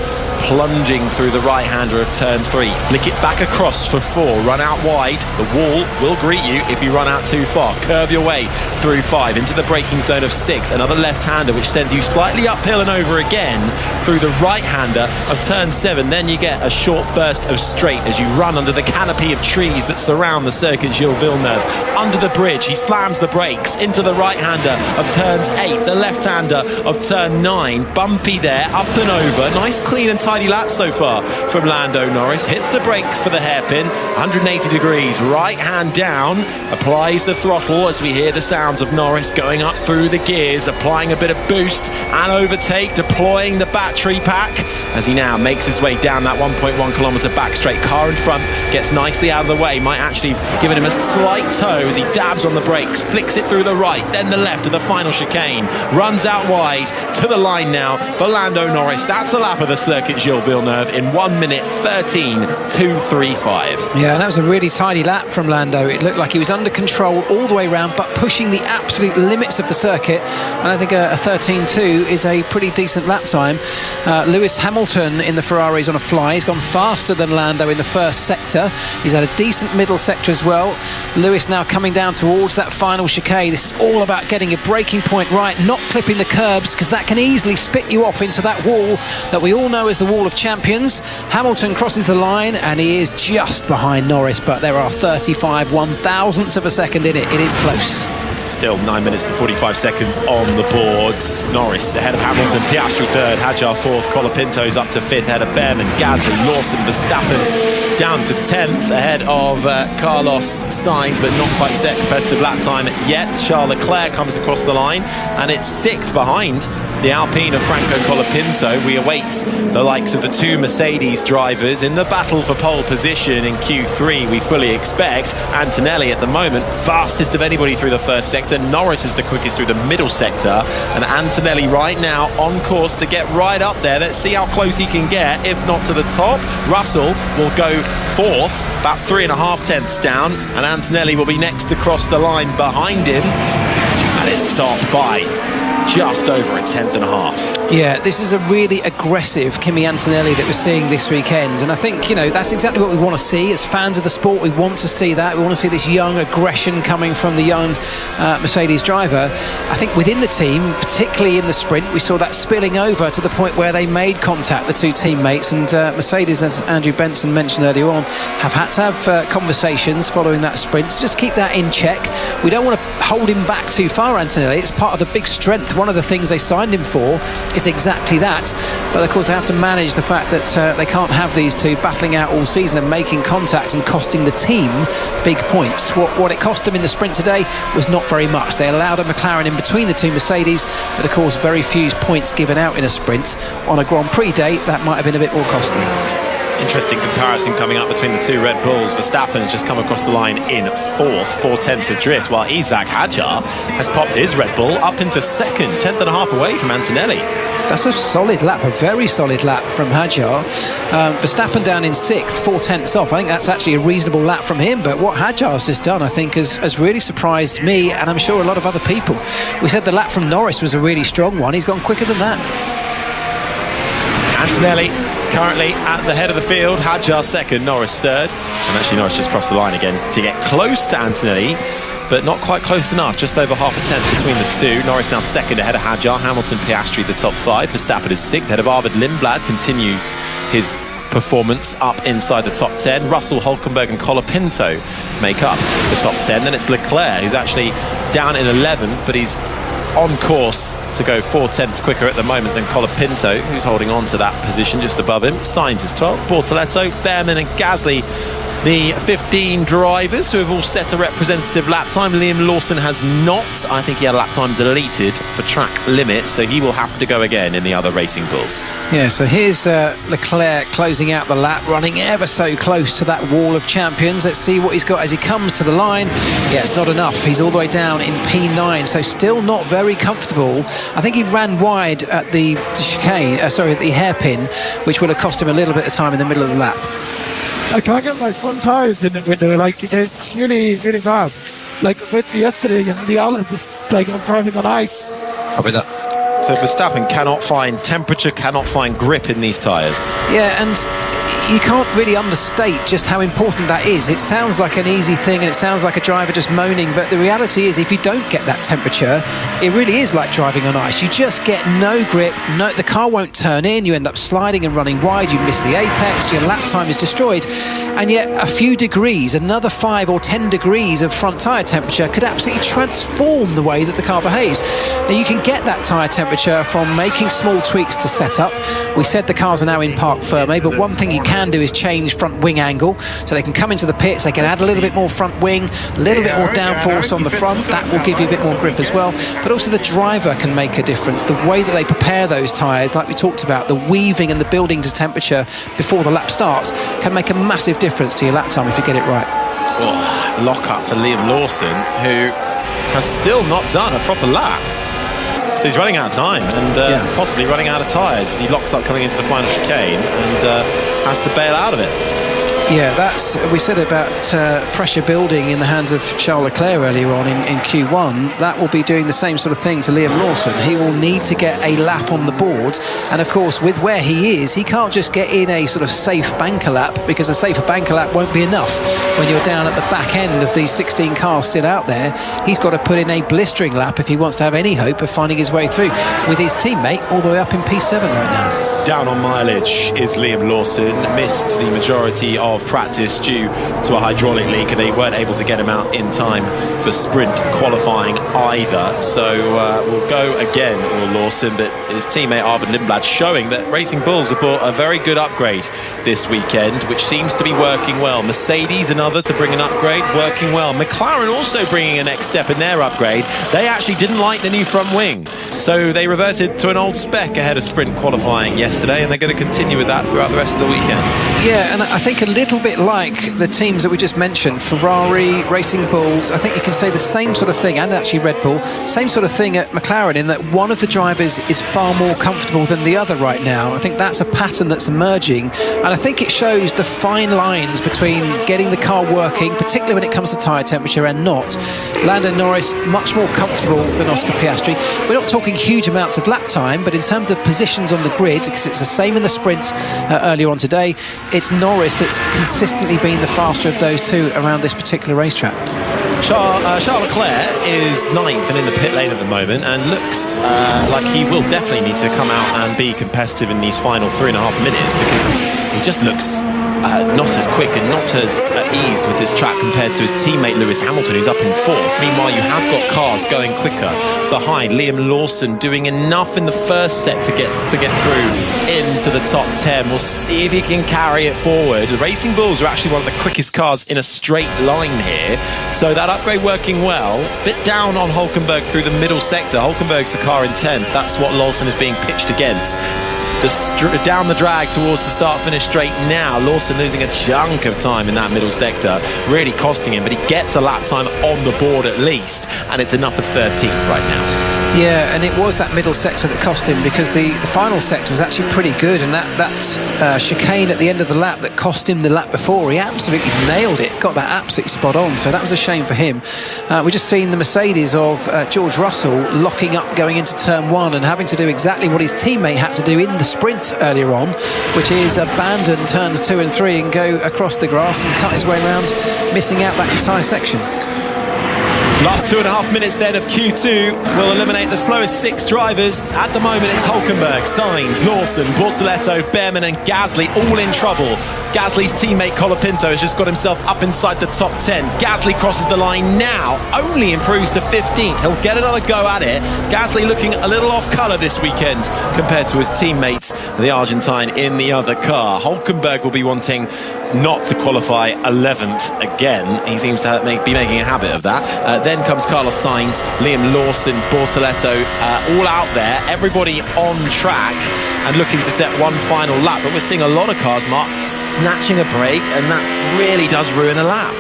plunging through the right-hander of turn 3. Flick it back across for 4. Run out wide. The wall will greet you if you run out too far. Curve your way through 5 into the braking zone of 6. Another left-hander which sends you slightly uphill and over again through the right-hander of turn 7. Then you get a short burst of straight as you run under the canopy of trees that surround the Circuit Gilles Villeneuve. Under the bridge, he slams the brakes into the right-hander of turns 8. The left-hander of turn 9. Bumpy there, up and over. Nice, clean and tidy lap so far from Lando Norris. Hits the brakes for the hairpin, 180 degrees, right hand down, applies the throttle as we hear the sounds of Norris going up through the gears, applying a bit of boost and overtake, deploying the battery pack as he now makes his way down that 1.1 kilometre back straight. Car in front gets nicely out of the way, might actually have given him a slight tow as he dabs on the brakes, flicks it through the right, then the left of the final chicane, runs out wide to the line now for Lando Norris. That's the lap of the Circuit Gilles Villeneuve in 1 minute 13.235. Yeah, and that was a really tidy lap from Lando. It looked like he was under control all the way around, but pushing the absolute limits of the circuit. And I think a 13.2 is a pretty decent lap time. Lewis Hamilton in the Ferrari is on a fly. He's gone faster than Lando in the first sector. He's had a decent middle sector as well. Lewis now coming down towards that final chicane. This is all about getting your braking point right, not clipping the curbs, because that can easily spit you off into that wall that we all know as the Wall of Champions. Hamilton crosses the line and he is just behind Norris, but there are 35 one-thousandths of a second in it. It is close. Still 9 minutes and 45 seconds on the boards. Norris ahead of Hamilton, Piastri third, Hadjar fourth, Colapinto's up to fifth, ahead of Behrman, Gasly, Lawson, Verstappen down to 10th, ahead of Carlos Sainz, but not quite set competitive lap time yet. Charles Leclerc comes across the line and it's 6th behind the Alpine of Franco Colapinto. We await the likes of the two Mercedes drivers in the battle for pole position in Q3. We fully expect Antonelli at the moment fastest of anybody through the first sector. Norris is the quickest through the middle sector, and Antonelli right now on course to get right up there. Let's see how close he can get, if not to the top. Russell will go 4th, about 3.5 tenths down, and Antonelli will be next to cross the line behind him, and it's topped by just over 1.5 tenths. Yeah, this is a really aggressive Kimi Antonelli that we're seeing this weekend, and I think, you know, that's exactly what we want to see. As fans of the sport, we want to see that. We want to see this young aggression coming from the young Mercedes driver. I think within the team, particularly in the sprint, we saw that spilling over to the point where they made contact, the two teammates, and Mercedes, as Andrew Benson mentioned earlier on, have had to have conversations following that sprint to just keep that in check. We don't want to hold him back too far, Antonelli. It's part of the big strength. One of the things they signed him for is exactly that, but of course they have to manage the fact that they can't have these two battling out all season and making contact and costing the team big points. What it cost them in the sprint today was not very much. They allowed a McLaren in between the two Mercedes, but of course very few points given out in a sprint. On a Grand Prix day, that might have been a bit more costly. Interesting comparison coming up between the two Red Bulls. Verstappen has just come across the line in 4th, 4 tenths adrift, while Isaac Hadjar has popped his Red Bull up into 2nd, 10.5 away from Antonelli. That's a solid lap, a very solid lap from Hadjar. Verstappen down in 6th, 4 tenths off. I think that's actually a reasonable lap from him, but what Hadjar's just done, I think, has really surprised me, and I'm sure a lot of other people. We said the lap from Norris was a really strong one. He's gone quicker than that. Antonelli currently at the head of the field, Hadjar 2nd, Norris 3rd, and actually Norris just crossed the line again to get close to Antonelli, but not quite close enough, just over 0.5 tenth between the two. Norris now 2nd ahead of Hadjar, Hamilton, Piastri the top 5, Verstappen is 6th, ahead of Arvid Lindblad, continues his performance up inside the top 10. Russell, Hülkenberg and Colapinto make up the top 10. Then it's Leclerc, who's actually down in 11th, but he's on course to go 4 tenths quicker at the moment than Colapinto, who's holding on to that position just above him. Sainz is 12th, Bortoleto, Behrman and Gasly, the 15 drivers who have all set a representative lap time. Liam Lawson has not. I think he had a lap time deleted for track limit, so he will have to go again in the other Racing Bulls. Yeah, so here's Leclerc closing out the lap, running ever so close to that Wall of Champions. Let's see what he's got as he comes to the line. Yeah, it's not enough. He's all the way down in P9, so still not very comfortable. I think he ran wide at the chicane, at the hairpin, which would have cost him a little bit of time in the middle of the lap. I can't get my front tyres in the window, like, it's really, really bad. like compared to yesterday, the island was like I'm driving on ice. Copy that. So Verstappen cannot find temperature, cannot find grip in these tyres. Yeah, and you can't really understate just how important that is. It sounds like an easy thing and it sounds like a driver just moaning, but the reality is if you don't get that temperature, it really is like driving on ice. You just get no grip, the car won't turn in, you end up sliding and running wide, you miss the apex, your lap time is destroyed, and yet a few degrees, another 5 or 10 degrees of front tyre temperature could absolutely transform the way that the car behaves. Now you can get that tyre temperature from making small tweaks to setup. We said the cars are now in parc fermé, but one thing you can do is change front wing angle, so they can come into the pits, they can add a little bit more front wing, a little bit more downforce on the front. That will give you a bit more grip as well, but also the driver can make a difference. The way that they prepare those tyres, like we talked about, the weaving and the building to temperature before the lap starts can make a massive difference to your lap time if you get it right. Oh, lock up for Liam Lawson, who has still not done a proper lap. So he's running out of time and possibly running out of tyres as he locks up coming into the final chicane and has to bail out of it. Yeah, we said about pressure building in the hands of Charles Leclerc earlier on in Q1. That will be doing the same sort of thing to Liam Lawson. He will need to get a lap on the board, and of course with where he is, he can't just get in a sort of safe banker lap, because a safer banker lap won't be enough when you're down at the back end of these 16 cars still out there. He's got to put in a blistering lap if he wants to have any hope of finding his way through, with his teammate all the way up in P7 right now. Down on mileage is Liam Lawson. Missed the majority of practice due to a hydraulic leak, and they weren't able to get him out in time for sprint qualifying either. So we'll go again, Will Lawson, but his teammate Arvid Lindblad showing that Racing Bulls have bought a very good upgrade this weekend, which seems to be working well. Mercedes, another to bring an upgrade, working well. McLaren also bringing a next step in their upgrade. They actually didn't like the new front wing, so they reverted to an old spec ahead of sprint qualifying yesterday, and they're going to continue with that throughout the rest of the weekend. Yeah, and I think a little bit like the teams that we just mentioned, Ferrari, Racing Bulls, I think you can say the same sort of thing, and actually Red Bull, same sort of thing at McLaren, in that one of the drivers is far more comfortable than the other right now. I think that's a pattern that's emerging, and I think it shows the fine lines between getting the car working, particularly when it comes to tyre temperature, and not. Lando Norris much more comfortable than Oscar Piastri. We're not talking huge amounts of lap time, but in terms of positions on the grid, because it was the same in the sprint earlier on today, it's Norris that's consistently been the faster of those two around this particular racetrack. Charles Leclerc is 9th and in the pit lane at the moment, and looks like he will definitely need to come out and be competitive in these final 3.5 minutes, because he just looks not as quick and not as at ease with this track compared to his teammate Lewis Hamilton, who's up in 4th. Meanwhile, you have got cars going quicker behind. Liam Lawson doing enough in the first set to get through into the top 10. We'll see if he can carry it forward. The Racing Bulls are actually one of the quickest cars in a straight line here, so that upgrade working well. Bit down on Hulkenberg through the middle sector. Hulkenberg's the car in 10th. That's what Lawson is being pitched against. Down the drag towards the start-finish straight now. Lawson losing a chunk of time in that middle sector, really costing him, but he gets a lap time on the board at least, and it's enough for 13th right now. Yeah, and it was that middle sector that cost him, because the final sector was actually pretty good, and that chicane at the end of the lap that cost him the lap before, he absolutely nailed it, got that absolutely spot on, so that was a shame for him. We've just seen the Mercedes of George Russell locking up going into turn 1 and having to do exactly what his teammate had to do in the sprint earlier on, which is abandon turns 2 and 3 and go across the grass and cut his way around, missing out that entire section. Last 2.5 minutes then of Q2 will eliminate the slowest 6 drivers. At the moment it's Hulkenberg, Sainz, Lawson, Bortoleto, Behrman and Gasly all in trouble. Gasly's teammate Colapinto has just got himself up inside the top 10. Gasly crosses the line now, only improves to 15th. He'll get another go at it. Gasly looking a little off colour this weekend compared to his teammate, the Argentine, in the other car. Hulkenberg will be wanting not to qualify 11th again. He seems to be making a habit of that. Then comes Carlos Sainz, Liam Lawson, Bortoleto, all out there, everybody on track and looking to set one final lap. But we're seeing a lot of cars, Mark, snatching a break, and that really does ruin a lap.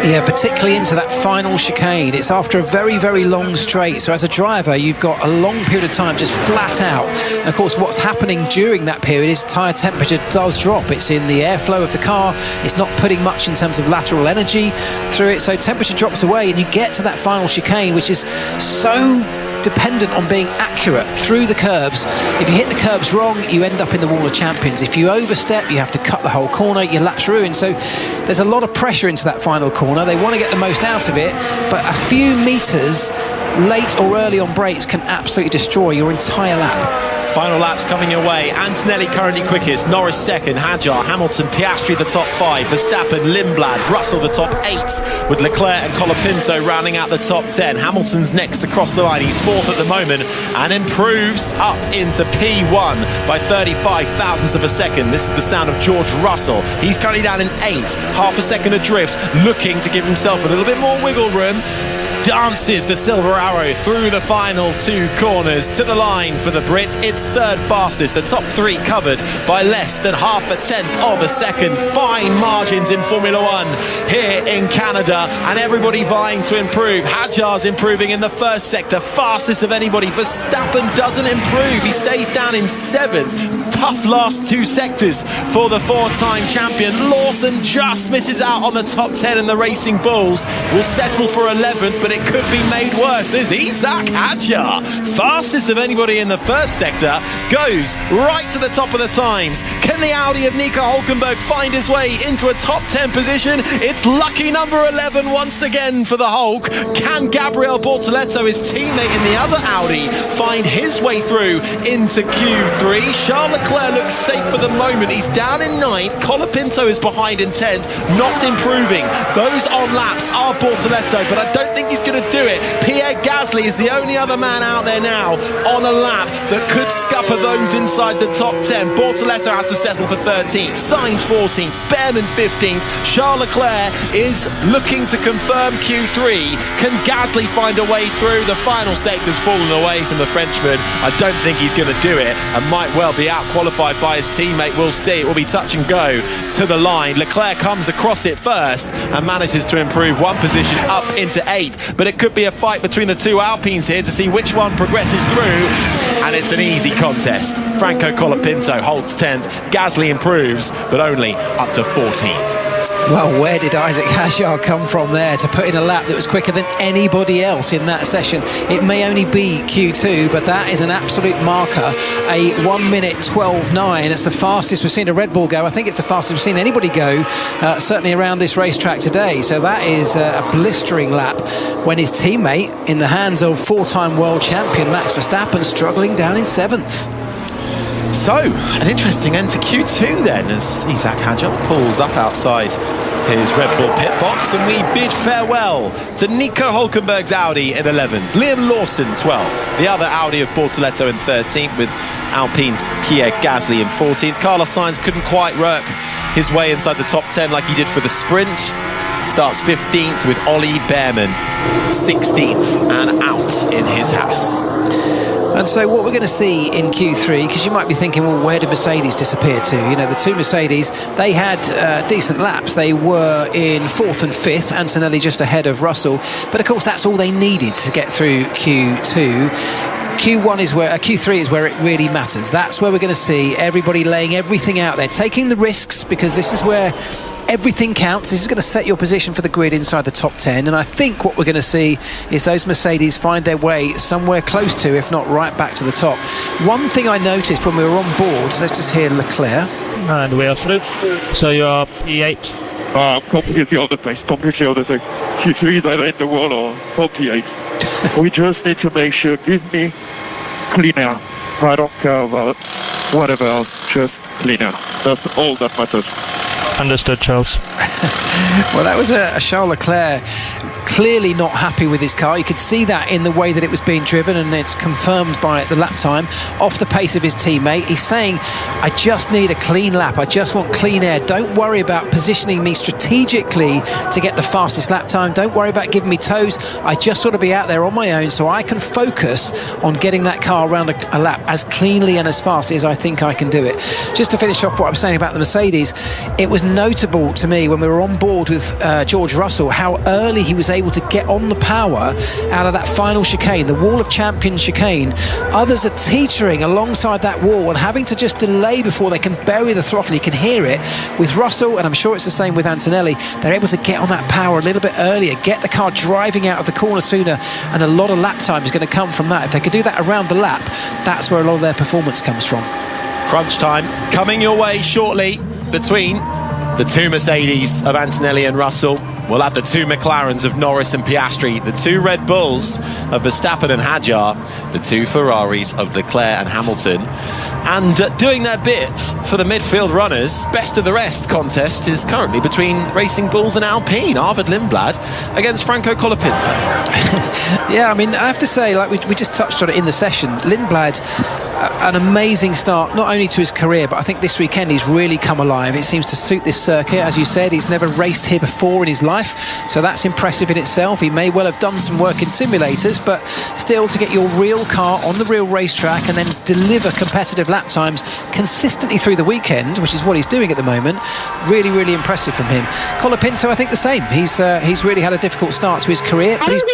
Yeah, particularly into that final chicane. It's after a very, very long straight. So as a driver, you've got a long period of time just flat out. And of course, what's happening during that period is tyre temperature does drop. It's in the airflow of the car. It's not putting much in terms of lateral energy through it. So temperature drops away and you get to that final chicane, which is so dependent on being accurate through the curbs. If you hit the curbs wrong, you end up in the wall of champions. If you overstep, you have to cut the whole corner, your lap's ruined. So there's a lot of pressure into that final corner. They want to get the most out of it, but a few metres late or early on brakes can absolutely destroy your entire lap. Final laps coming your way. Antonelli currently quickest, Norris second, Hadjar, Hamilton, Piastri the top 5, Verstappen, Lindblad, Russell the top 8, with Leclerc and Colapinto rounding out the top 10. Hamilton's next across the line. He's 4th at the moment and improves up into P1 by 35 thousandths of a second. This is the sound of George Russell. He's currently down in 8th, half a second adrift, looking to give himself a little bit more wiggle room. Dances the silver arrow through the final 2 corners to the line for the Brit. It's 3rd fastest, the top 3 covered by less than half a tenth of a second. Fine margins in Formula 1 here in Canada, and everybody vying to improve. Hadjar's improving in the first sector, fastest of anybody. Verstappen doesn't improve, he stays down in 7th. Tough last 2 sectors for the 4-time champion. Lawson just misses out on the top 10, and the Racing Bulls will settle for 11th, but it could be made worse. Is Isaac Hadjar, fastest of anybody in the first sector, goes right to the top of the times. Can the Audi of Nico Hülkenberg find his way into a top 10 position? It's lucky number 11 once again for the Hulk. Can Gabriel Bortoleto, his teammate in the other Audi, find his way through into Q3? Charles Leclerc looks safe for the moment. He's down in 9th. Colapinto is behind in 10th, not improving. Those on laps are Bortoleto, but I don't think he's going to do it. Pierre Gasly is the only other man out there now on a lap that could scupper those inside the top 10. Bortoleto has to settle for 13th, Sainz 14th, Behrman 15th. Charles Leclerc is looking to confirm Q3. Can Gasly find a way through? The final sector's fallen away from the Frenchman. I don't think he's going to do it, and might well be out qualified by his teammate. We'll see. It will be touch and go to the line. Leclerc comes across it first and manages to improve 1 position up into 8th. But it could be a fight between the 2 Alpines here to see which one progresses through, and it's an easy contest. Franco Colapinto holds 10th, Gasly improves, but only up to 14th. Well, where did Isaac Hadjar come from there to put in a lap that was quicker than anybody else in that session? It may only be Q2, but that is an absolute marker. A 1 minute 12.9. It's the fastest we've seen a Red Bull go. I think it's the fastest we've seen anybody go, certainly around this racetrack today. So that is a blistering lap when his teammate, in the hands of 4-time world champion Max Verstappen, struggling down in 7th. So, an interesting end to Q2 then, as Isaac Hadjar pulls up outside his Red Bull pit box, and we bid farewell to Nico Hülkenberg's Audi in 11th, Liam Lawson 12th, the other Audi of Bortoleto in 13th, with Alpine's Pierre Gasly in 14th. Carlos Sainz couldn't quite work his way inside the top 10 like he did for the sprint. Starts 15th with Ollie Behrman 16th and out in his Haas. And so what we're going to see in Q3, because you might be thinking, well, where did Mercedes disappear to? You know, the 2 Mercedes, they had decent laps. They were in 4th and 5th, Antonelli just ahead of Russell. But of course, that's all they needed to get through Q2. Q3 is where it really matters. That's where we're going to see everybody laying everything out there, taking the risks, because this is where everything counts. This is going to set your position for the grid inside the top 10, and I think what we're going to see is those Mercedes find their way somewhere close to, if not right back to the top. One thing I noticed when we were on board, so let's just hear Leclerc. And we are through. So you are P8. Completely other place, completely other thing. Q3 is either in the wall or P8. We just need to make sure, give me cleaner. I don't care about whatever else, just cleaner. That's all that matters. Understood, Charles. Well, that was a Charles Leclerc clearly not happy with his car. You could see that in the way that it was being driven, and it's confirmed by the lap time, off the pace of his teammate. He's saying, I just need a clean lap, I just want clean air. Don't worry about positioning me strategically to get the fastest lap time. Don't worry about giving me toes. I just want to be out there on my own so I can focus on getting that car around a lap as cleanly and as fast as I think I can do it. Just to finish off what I was saying about the Mercedes, it was notable to me when we were on board with George Russell how early he was able to get on the power out of that final chicane, the Wall of Champions chicane. Others are teetering alongside that wall and having to just delay before they can bury the throttle. You can hear it with Russell, and I'm sure it's the same with Antonelli. They're able to get on that power a little bit earlier, get the car driving out of the corner sooner, and a lot of lap time is going to come from that. If they could do that around the lap, that's where a lot of their performance comes from. Crunch time coming your way shortly between the two Mercedes of Antonelli and Russell. We'll have the two McLarens of Norris and Piastri, the two Red Bulls of Verstappen and Hadjar, the two Ferraris of Leclerc and Hamilton. And doing their bit for the midfield runners, best of the rest contest is currently between Racing Bulls and Alpine. Arvid Lindblad against Franco Colapinto. Yeah, I mean, I have to say, like we just touched on it in the session, Lindblad, an amazing start, not only to his career, but I think this weekend he's really come alive. It seems to suit this circuit. As you said, he's never raced here before in his life, so that's impressive in itself. He may well have done some work in simulators, but still, to get your real car on the real racetrack and then deliver competitive lap times consistently through the weekend, which is what he's doing at the moment, really, really impressive from him. Colapinto, I think the same. He's really had a difficult start to his career, but he's...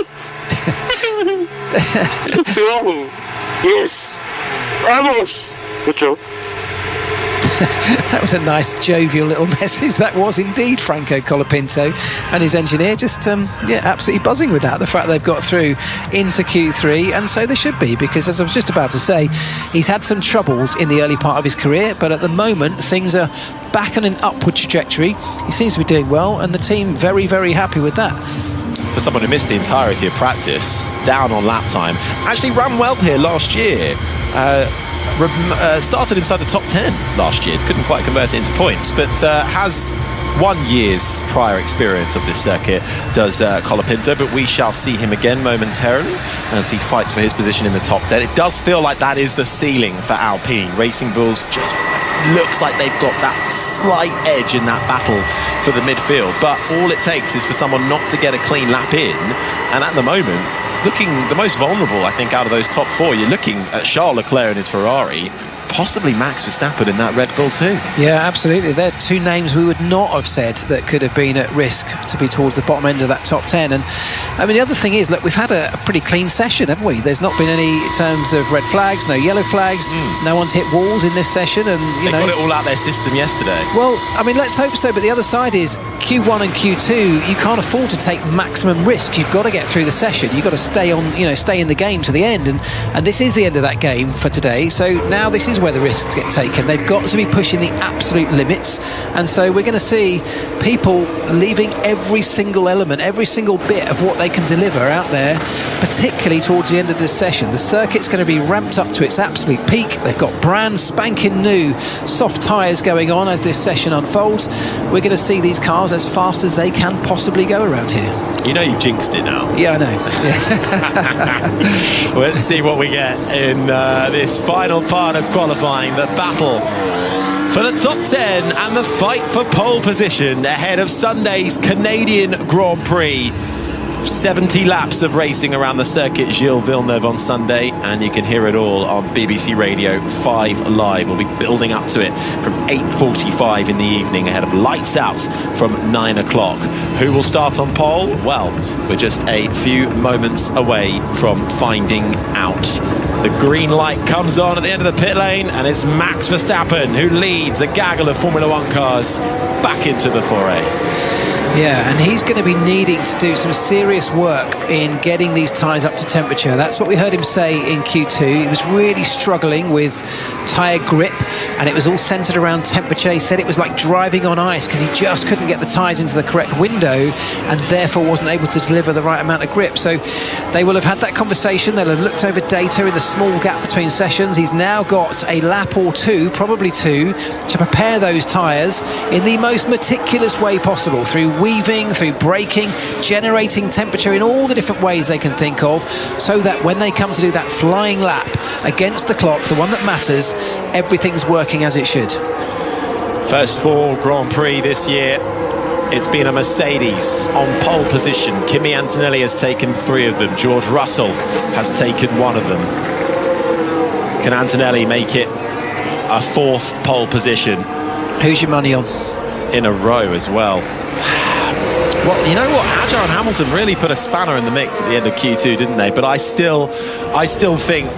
Yes. Vamos. Good job. That was a nice jovial little message. That was indeed Franco Colapinto and his engineer, just absolutely buzzing with that, the fact they've got through into Q3, and so they should be, because as I was just about to say, he's had some troubles in the early part of his career, but at the moment things are back on an upward trajectory. He seems to be doing well, and the team very, very happy with that. For someone who missed the entirety of practice, down on lap time, actually ran well here last year. Started inside the top 10 last year, couldn't quite convert it into points, but has 1 year's prior experience of this circuit, does Colapinto, but we shall see him again momentarily as he fights for his position in the top 10. It does feel like that is the ceiling for Alpine. Racing Bulls just looks like they've got that slight edge in that battle for the midfield, but all it takes is for someone not to get a clean lap in, and at the moment, looking the most vulnerable, I think, out of those top four, you're looking at Charles Leclerc and his Ferrari, possibly Max Verstappen in that Red Bull too. Yeah, absolutely. They're two names we would not have said that could have been at risk to be towards the bottom end of that top 10. And I mean, the other thing is, look, we've had a pretty clean session, haven't we? There's not been any terms of red flags, no yellow flags, no one's hit walls in this session, and they got it all out their system yesterday. Well, I mean, let's hope so, but the other side is Q1 and Q2, you can't afford to take maximum risk. You've got to get through the session. You've got to stay on, stay in the game to the end, and this is the end of that game for today. So now this is where the risks get taken. They've got to be pushing the absolute limits, and so we're going to see people leaving every single element, every single bit of what they can deliver out there, particularly towards the end of this session. The circuit's going to be ramped up to its absolute peak. They've got brand spanking new soft tyres going on as this session unfolds. We're going to see these cars as fast as they can possibly go around here. You know you've jinxed it now. Yeah, I know. Yeah. Let's see what we get in this final part of qualifying. The battle for the top 10 and the fight for pole position ahead of Sunday's Canadian Grand Prix. 70 laps of racing around the circuit Gilles Villeneuve on Sunday, and you can hear it all on BBC Radio 5 Live. We'll be building up to it from 8:45 in the evening ahead of Lights Out from 9 o'clock. Who will start on pole? Well, we're just a few moments away from finding out. The green light comes on at the end of the pit lane, and it's Max Verstappen who leads a gaggle of Formula One cars back into the foray. Yeah, and he's going to be needing to do some serious work in getting these tyres up to temperature. That's what we heard him say in Q2. He was really struggling with tyre grip, and it was all centred around temperature. He said it was like driving on ice because he just couldn't get the tyres into the correct window and therefore wasn't able to deliver the right amount of grip. So they will have had that conversation. They'll have looked over data in the small gap between sessions. He's now got a lap or two, probably two, to prepare those tyres in the most meticulous way possible through weaving, through braking, generating temperature in all the different ways they can think of, so that when they come to do that flying lap against the clock, the one that matters, everything's working as it should. First 4 Grand Prix this year, it's been a Mercedes on pole position. Kimi Antonelli has taken 3 of them. George Russell has taken 1 of them. Can Antonelli make it a 4th pole position? Who's your money on? In a row as well. Well, you know what? Hadjar and Hamilton really put a spanner in the mix at the end of Q2, didn't they? But I still think,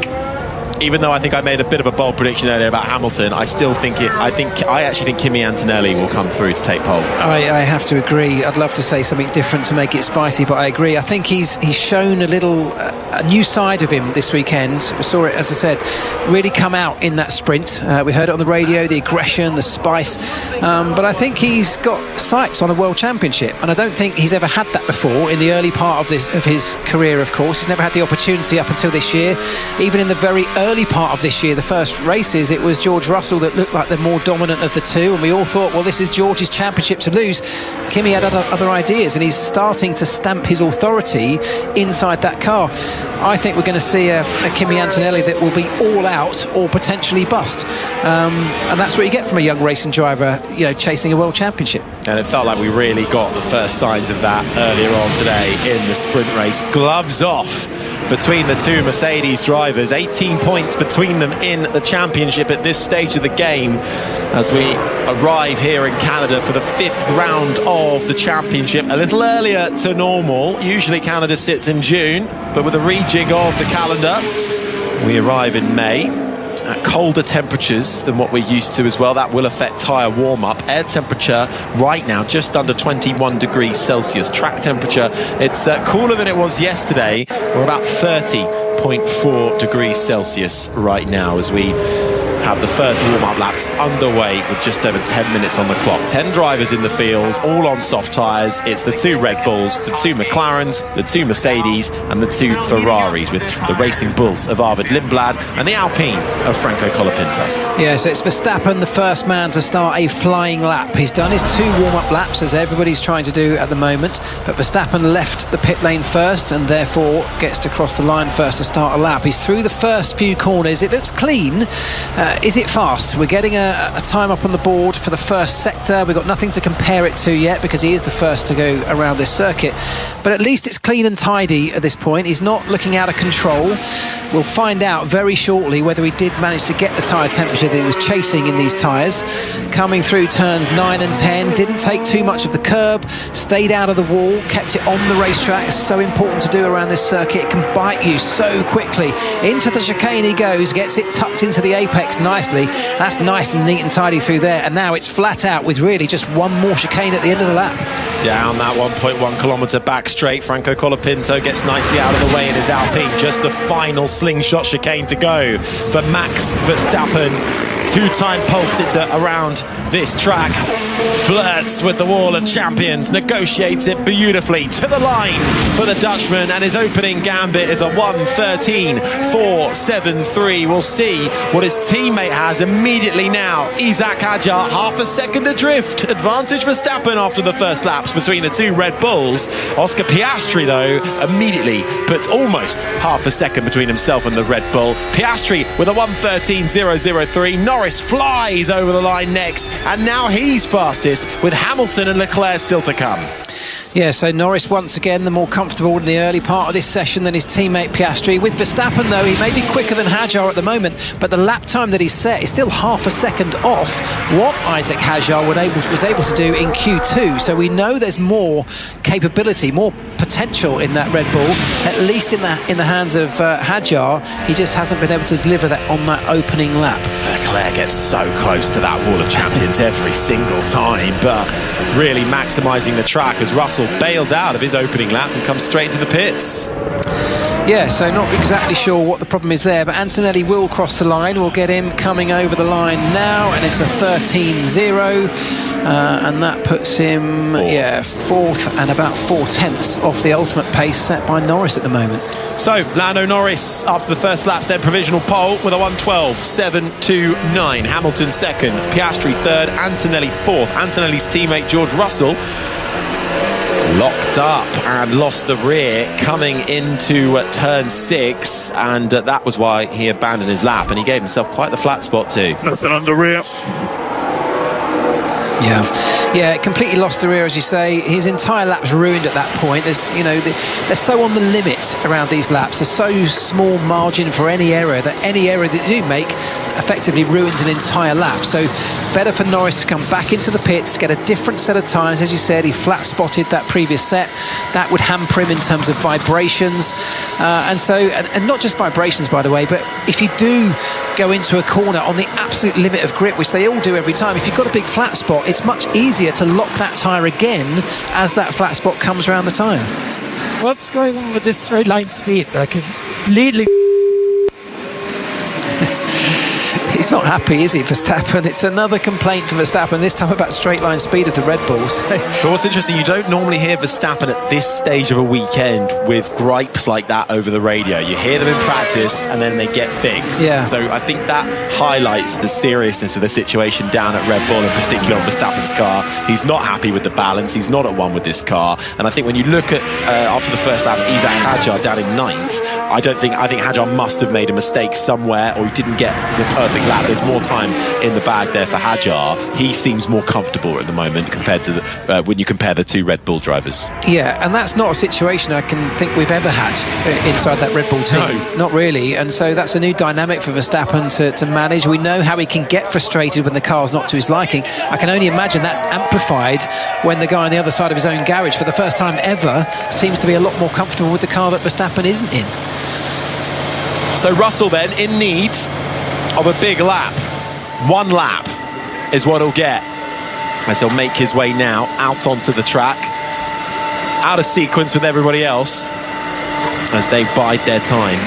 even though I think I made a bit of a bold prediction earlier about Hamilton, I actually think Kimi Antonelli will come through to take pole. I have to agree. I'd love to say something different to make it spicy, but I agree. I think he's shown a new side of him this weekend. We saw it, as I said, really come out in that sprint. We heard it on the radio, the aggression, the spice. But I think he's got sights on a world championship, and I don't think he's ever had that before in the early part of his career. Of course, he's never had the opportunity up until this year. Even in the very early part of this year, the first races, it was George Russell that looked like the more dominant of the two, and we all thought, well, this is George's championship to lose. Kimi had other ideas, and he's starting to stamp his authority inside that car. I think we're going to see a Kimi Antonelli that will be all out or potentially bust, and that's what you get from a young racing driver, chasing a world championship. And it felt like we really got the first signs of that earlier on today in the sprint race. Gloves off between the 2 Mercedes drivers, 18 points between them in the championship at this stage of the game, as we arrive here in Canada for the 5th round of the championship, a little earlier to normal. Usually Canada sits in June, but with a rejig of the calendar, we arrive in May at colder temperatures than what we're used to as well. That will affect tyre warm-up. Air temperature right now just under 21 degrees Celsius. Track temperature, it's cooler than it was yesterday. We're about 30.4 degrees Celsius right now as we have the first warm-up laps underway with just over 10 minutes on the clock. 10 drivers in the field, all on soft tyres. It's the 2 Red Bulls, the 2 McLarens, the 2 Mercedes and the 2 Ferraris, with the Racing Bulls of Arvid Lindblad and the Alpine of Franco Colapinto. Yeah, so it's Verstappen, the first man to start a flying lap. He's done his 2 warm-up laps, as everybody's trying to do at the moment, but Verstappen left the pit lane first and therefore gets to cross the line first to start a lap. He's through the first few corners. It looks clean. Is it fast? We're getting a time up on the board for the first sector. We've got nothing to compare it to yet because he is the first to go around this circuit. But at least it's clean and tidy at this point. He's not looking out of control. We'll find out very shortly whether he did manage to get the tyre temperature that he was chasing in these tyres. Coming through turns 9 and 10, didn't take too much of the curb, stayed out of the wall, kept it on the racetrack. It's so important to do around this circuit. It can bite you so quickly. Into the chicane he goes, gets it tucked into the apex nicely. That's nice and neat and tidy through there, and now it's flat out with really just one more chicane at the end of the lap. Down that 1.1 kilometre back straight, Franco Colapinto gets nicely out of the way in his Alpine. Just the final slingshot chicane to go for Max Verstappen. 2-time pole sitter around this track, flirts with the wall of champions, negotiates it beautifully to the line for the Dutchman, and his opening gambit is a 1:13.473. We'll see what his teammate has immediately now. Isack Hadjar, half a second adrift. Advantage Verstappen after the first laps between the 2 Red Bulls. Oscar Piastri, though, immediately puts almost half a second between himself and the Red Bull. Piastri with a 1:13.003. Norris flies over the line next, and now he's fastest, with Hamilton and Leclerc still to come. Yeah, so Norris once again the more comfortable in the early part of this session than his teammate Piastri. With Verstappen, though, he may be quicker than Hadjar at the moment, but the lap time that he's set is still half a second off what Isack Hadjar was able to do in Q2. So we know there's more capability, more potential in that Red Bull, at least in the hands of Hadjar. He just hasn't been able to deliver that on that opening lap. Leclerc gets so close to that wall of champions every single time, but really maximising the track as Russell bails out of his opening lap and comes straight into the pits. Yeah, so not exactly sure what the problem is there, but Antonelli will cross the line. We'll get him coming over the line now, and it's a 13.0, and that puts him fourth and about 4/10 off the ultimate pace set by Norris at the moment. So Lando Norris after the first lap's then provisional pole with a 1:12.729. Hamilton second, Piastri third, Antonelli fourth. Antonelli's teammate George Russell locked up and lost the rear coming into turn 6, and that was why he abandoned his lap, and he gave himself quite the flat spot too. Nothing on the rear. Yeah, completely lost the rear, as you say. His entire lap's ruined at that point. They're so on the limit around these laps. There's so small margin for any error that you do make effectively ruins an entire lap. So better for Norris to come back into the pits, get a different set of tyres. As you said, he flat spotted that previous set. That would hamper him in terms of vibrations, and not just vibrations, by the way, but if you do go into a corner on the absolute limit of grip, which they all do every time, if you've got a big flat spot, it's much easier to lock that tyre again as that flat spot comes around the tyre. What's going on with this straight line speed? Because it's completely... He's not happy, is he, Verstappen? It's another complaint for Verstappen, this time about straight line speed of the Red Bulls. But what's interesting, you don't normally hear Verstappen at this stage of a weekend with gripes like that over the radio. You hear them in practice and then they get fixed. Yeah. So I think that highlights the seriousness of the situation down at Red Bull, in particular on Verstappen's car. He's not happy with the balance. He's not at one with this car. And I think when you look at, after the first lap, Isaac Hadjar down in 9th, I think Hadjar must have made a mistake somewhere, or he didn't get the perfect lap. There's more time in the bag there for Hadjar. He seems more comfortable at the moment compared to when you compare the two Red Bull drivers. Yeah, and that's not a situation I can think we've ever had inside that Red Bull team. No. Not really. And so that's a new dynamic for Verstappen to manage. We know how he can get frustrated when the car's not to his liking. I can only imagine that's amplified when the guy on the other side of his own garage, for the first time ever, seems to be a lot more comfortable with the car that Verstappen isn't in. So Russell then in need of a big lap. One lap is what he'll get as he'll make his way now out onto the track, out of sequence with everybody else as they bide their time.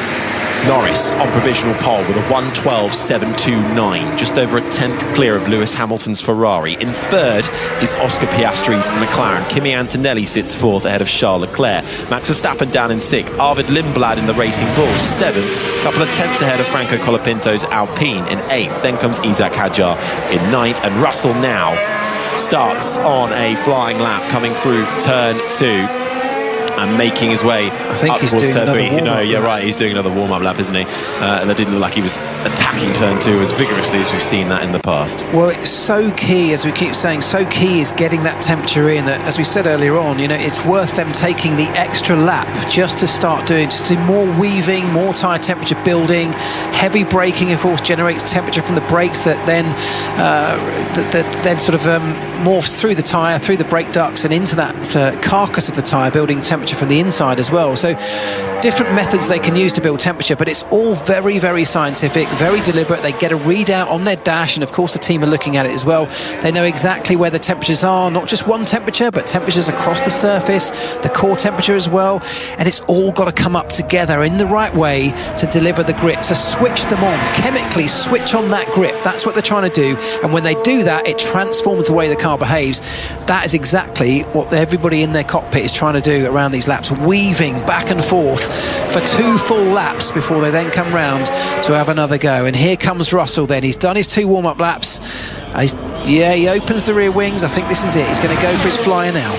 Norris on provisional pole with a 1:12.729, just over a tenth clear of Lewis Hamilton's Ferrari. In third is Oscar Piastri's McLaren. Kimi Antonelli sits fourth ahead of Charles Leclerc. Max Verstappen down in sixth. Arvid Lindblad in the Racing Bulls seventh, a couple of tenths ahead of Franco Colapinto's Alpine in eighth. Then comes Isaac Hadjar in ninth, and Russell now starts on a flying lap coming through turn 2 and making his way up towards turn 3. You're right, he's doing another warm-up lap, isn't he? And it didn't look like he was attacking turn 2 as vigorously as we've seen that in the past. Well, it's so key, as we keep saying, so key is getting that temperature in. As we said earlier on, it's worth them taking the extra lap just to start doing, just do more weaving, more tyre temperature building. Heavy braking, of course, generates temperature from the brakes that then sort of morphs through the tyre, through the brake ducts and into that carcass of the tyre, building temperature from the inside as well. So different methods they can use to build temperature, but it's all very, very scientific, very deliberate. They get a readout on their dash, and of course the team are looking at it as well. They know exactly where the temperatures are, not just one temperature, but temperatures across the surface, the core temperature as well, and it's all got to come up together in the right way to deliver the grip, to switch them on, chemically switch on that grip. That's what they're trying to do, and when they do that, it transforms the way the car behaves. That is exactly what everybody in their cockpit is trying to do around these laps, weaving back and forth for 2 full laps before they then come round to have another go. And here comes Russell then. He's done his 2 warm-up laps. He opens the rear wings. I think this is it. He's going to go for his flyer now.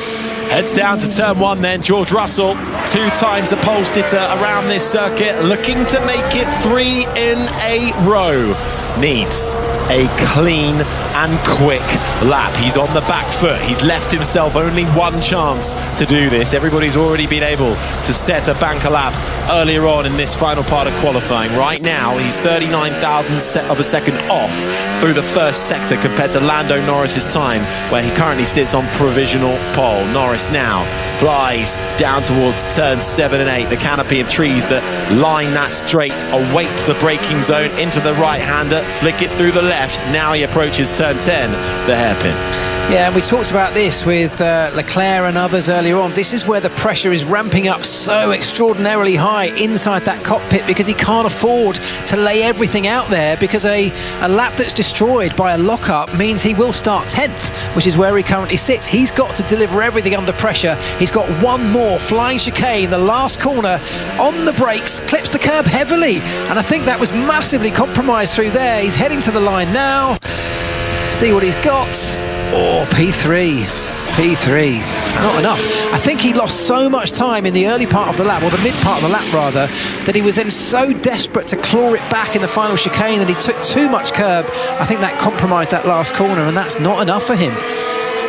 Heads down to turn 1 then. George Russell, 2 times the pole sitter around this circuit, looking to make it 3 in a row. Needs a clean and quick lap. He's on the back foot. He's left himself only one chance to do this. Everybody's already been able to set a banker lap earlier on in this final part of qualifying. Right now, he's 39,000 of a second off through the first sector compared to Lando Norris's time, where he currently sits on provisional pole. Norris now flies down towards turns 7 and 8. The canopy of trees that line that straight await the braking zone into the right-hander. Flick it through the left. Now he approaches turn 10, the hairpin. Yeah, and we talked about this with Leclerc and others earlier on. This is where the pressure is ramping up so extraordinarily high inside that cockpit, because he can't afford to lay everything out there, because a lap that's destroyed by a lock-up means he will start 10th, which is where he currently sits. He's got to deliver everything under pressure. He's got one more flying chicane, the last corner, on the brakes, clips the curb heavily, and I think that was massively compromised through there. He's heading to the line now. See what he's got. Oh, P3. P3. It's not enough. I think he lost so much time in the early part of the lap, or the mid part of the lap rather, that he was then so desperate to claw it back in the final chicane that he took too much curb. I think that compromised that last corner, and that's not enough for him.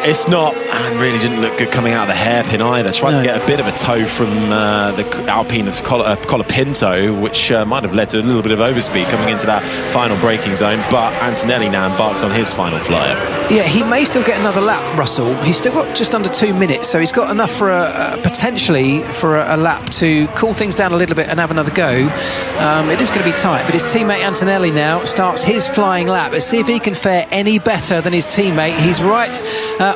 It's not, and really didn't look good coming out of the hairpin either. Tried to get a bit of a toe from the Alpine of Colapinto, which might have led to a little bit of overspeed coming into that final braking zone. But Antonelli now embarks on his final flyer. Yeah, he may still get another lap, Russell. He's still got just under 2 minutes, so he's got enough for potentially for a lap to cool things down a little bit and have another go. It is going to be tight, but his teammate Antonelli now starts his flying lap. Let's see if he can fare any better than his teammate. He's right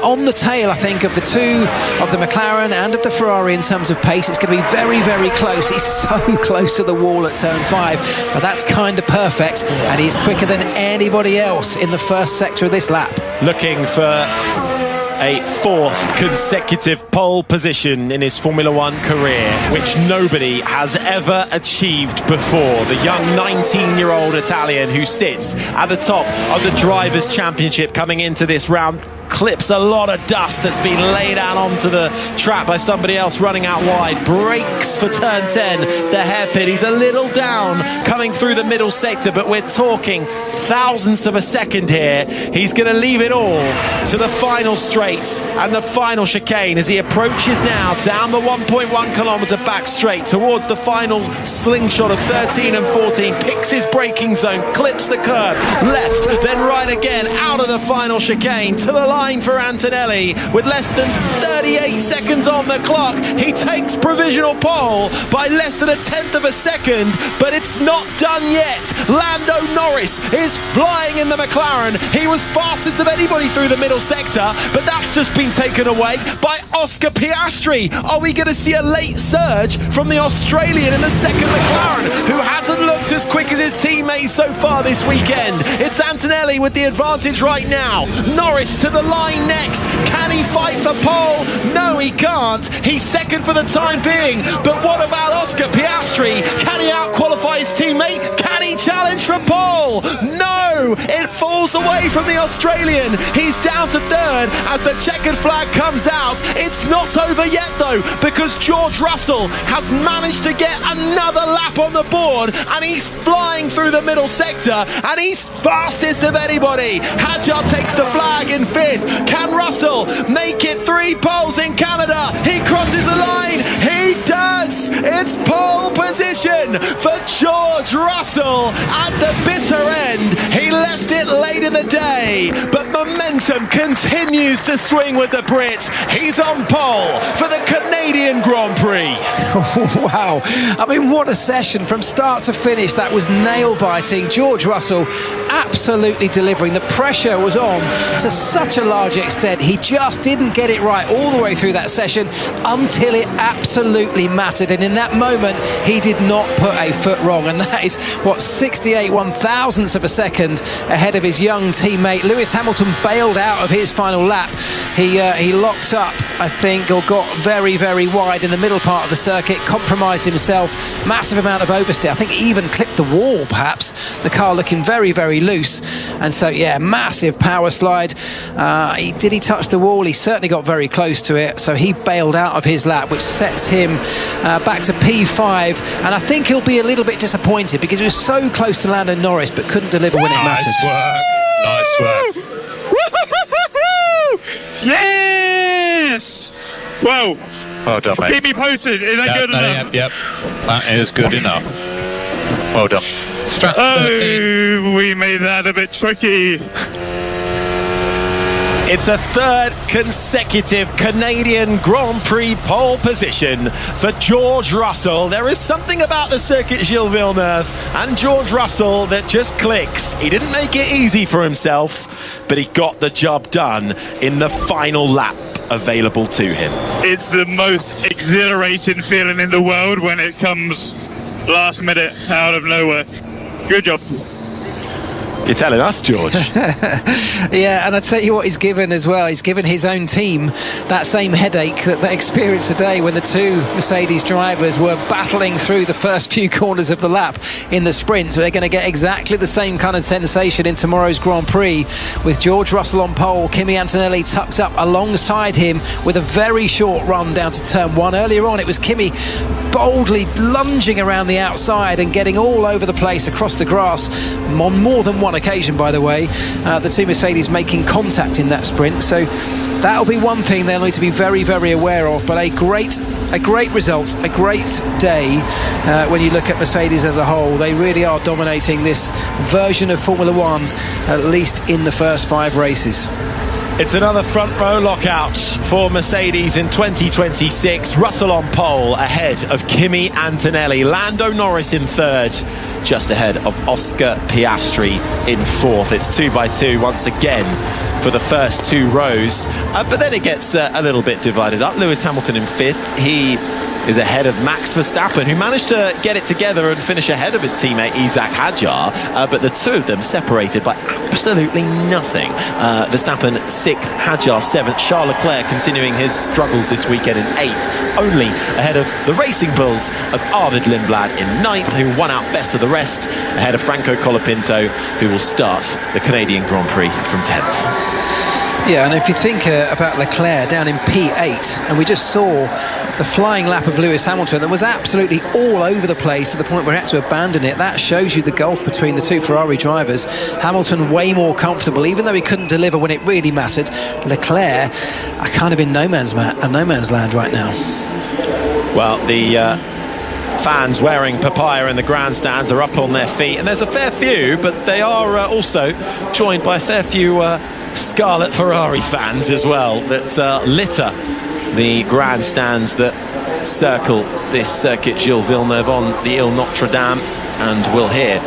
on the tail, I think, of the two, of the McLaren and of the Ferrari in terms of pace. It's going to be very, very close. He's so close to the wall at turn 5, but that's kind of perfect, and he's quicker than anybody else in the first sector of this lap. Looking for a 4th consecutive pole position in his Formula One career, which nobody has ever achieved before. The young 19-year-old Italian who sits at the top of the Drivers' Championship coming into this round clips a lot of dust that's been laid out onto the track by somebody else running out wide. Brakes for turn 10, the hairpin. He's a little down coming through the middle sector, but we're talking thousandths of a second here. He's going to leave it all to the final straight and the final chicane as he approaches now down the 1.1 kilometre back straight towards the final slingshot of 13 and 14. Picks his braking zone, clips the curb, left, then right again, out of the final chicane to the line for Antonelli with less than 38 seconds on the clock. He takes provisional pole by less than a tenth of a second, but it's not done yet. Lando Norris is flying in the McLaren. He was fastest of anybody through the middle sector, but that's just been taken away by Oscar Piastri. Are we going to see a late surge from the Australian in the second McLaren, who hasn't looked as quick as his teammates so far this weekend? It's Antonelli with the advantage right now. Norris to the line next. Can he fight for pole? No, he can't. He's second for the time being. But what about Oscar Piastri? Can he out-qualify his teammate? Can he challenge for pole? No! It falls away from the Australian. He's down to third as the checkered flag comes out. It's not over yet, though, because George Russell has managed to get another lap on the board, and he's flying through the middle sector, and he's fastest of anybody. Hadjar takes the flag in 5th. Can Russell make it 3 poles in Canada? He crosses the line. He does. It's pole position for George Russell at the bitter end. He left it late in the day, but momentum continues to swing with the Brits. He's on pole for the Canadian Grand Prix. Wow. I mean, what a session from start to finish. That was nail-biting. George Russell absolutely delivering. The pressure was on to such a large extent. He just didn't get it right all the way through that session until it absolutely mattered. And in that moment, he did not put a foot wrong. And that is, 68 one-thousandths of a second ahead of his young teammate. Lewis Hamilton bailed out of his final lap. He locked up, I think, or got very, very wide in the middle part of the circuit, compromised himself, massive amount of oversteer. I think he even clipped the wall, perhaps. The car looking very, very loose. And so, yeah, massive power slide. Did he touch the wall? He certainly got very close to it. So he bailed out of his lap, which sets him back to P5. And I think he'll be a little bit disappointed because he was so close to Lando Norris but couldn't deliver when it mattered. Nice work. Yes! Well, done, mate. Keep me posted. It ain't good enough. Yep. That is good enough. Well done. Oh, we made that a bit tricky. It's a 3rd consecutive Canadian Grand Prix pole position for George Russell. There is something about the circuit Gilles Villeneuve and George Russell that just clicks. He didn't make it easy for himself, but he got the job done in the final lap available to him. It's the most exhilarating feeling in the world when it comes last minute out of nowhere. Good job. You're telling us, George. Yeah, and I tell you what he's given as well. He's given his own team that same headache that they experienced today when the two Mercedes drivers were battling through the first few corners of the lap in the sprint. They're going to get exactly the same kind of sensation in tomorrow's Grand Prix, with George Russell on pole, Kimi Antonelli tucked up alongside him with a very short run down to turn 1. Earlier on, it was Kimi boldly lunging around the outside and getting all over the place across the grass on more than one occasion, by the way. The two Mercedes making contact in that sprint, so that'll be one thing they'll need to be very, very aware of. But a great result, a great day when you look at Mercedes as a whole. They really are dominating this version of Formula One, at least in the first 5 races. It's another front row lockout for Mercedes in 2026. Russell on pole ahead of Kimi Antonelli. Lando Norris in third, just ahead of Oscar Piastri in fourth. It's 2 by 2 once again for the first 2 rows. But then it gets a little bit divided up. Lewis Hamilton in fifth. He is ahead of Max Verstappen, who managed to get it together and finish ahead of his teammate Isaac Hadjar, but the two of them separated by absolutely nothing. Verstappen 6th, Hadjar 7th, Charles Leclerc continuing his struggles this weekend in 8th, only ahead of the Racing Bulls of Arvid Lindblad in 9th, who won out best of the rest, ahead of Franco Colapinto, who will start the Canadian Grand Prix from 10th. Yeah, and if you think about Leclerc down in P8, and we just saw the flying lap of Lewis Hamilton that was absolutely all over the place to the point where he had to abandon it. That shows you the gulf between the two Ferrari drivers. Hamilton way more comfortable, even though he couldn't deliver when it really mattered. Leclerc are kind of in no man's land right now. Well, the fans wearing papaya in the grandstands are up on their feet, and there's a fair few, but they are also joined by a fair few Scarlet Ferrari fans as well that litter the grandstands that circle this Circuit Gilles Villeneuve on the Ile Notre Dame. And we'll hear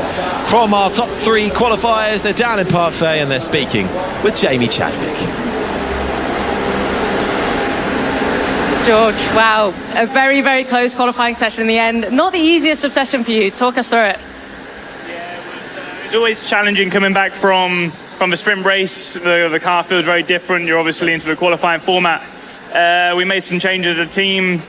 from our top 3 qualifiers. They're down in Parfait and they're speaking with Jamie Chadwick. George, wow, a very, very close qualifying session in the end. Not the easiest of session for you. Talk us through it. Yeah, it was always challenging coming back from the sprint race. The car feels very different. You're obviously into the qualifying format. We made some changes as a team.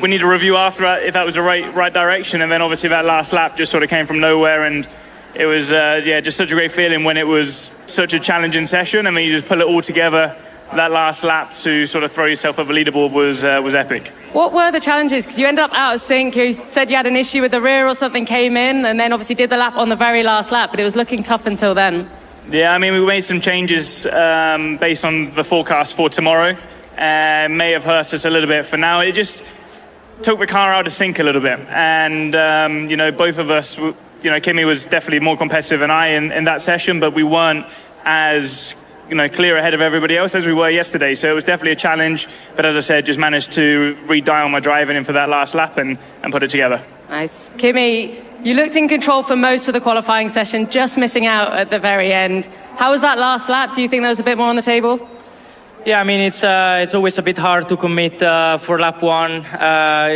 We need to review after if that was the right direction, and then obviously that last lap just sort of came from nowhere, and it was just such a great feeling when it was such a challenging session, and then you just pull it all together. That last lap to sort of throw yourself over the leaderboard was epic. What were the challenges? Because you ended up out of sync. You said you had an issue with the rear or something came in, and then obviously did the lap on the very last lap, but it was looking tough until then. Yeah, I mean, we made some changes based on the forecast for tomorrow. May have hurt us a little bit for now. It just took the car out of sync a little bit, and both of us, Kimi was definitely more competitive than I in that session, but we weren't as clear ahead of everybody else as we were yesterday. So it was definitely a challenge, but as I said, just managed to redial my driving in for that last lap and put it together. Nice. Kimi, you looked in control for most of the qualifying session, just missing out at the very end. How was that last lap? Do you think there was a bit more on the table? Yeah, I mean, it's always a bit hard to commit for lap 1.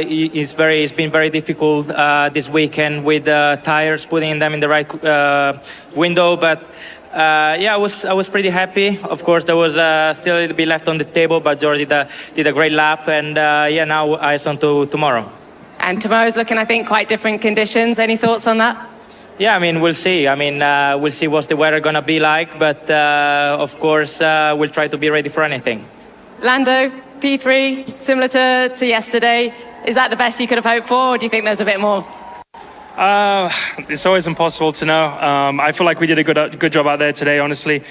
It's been very difficult this weekend with tires, putting them in the right window. But I was pretty happy. Of course, there was still a little bit left on the table, but George did a great lap, and now eyes on to tomorrow. And tomorrow's looking, I think, quite different conditions. Any thoughts on that? Yeah, I mean, we'll see. I mean, we'll see what's the weather going to be like. But, of course, we'll try to be ready for anything. Lando, P3, similar to yesterday. Is that the best you could have hoped for, or do you think there's a bit more? It's always impossible to know. I feel like we did a good job out there today, honestly.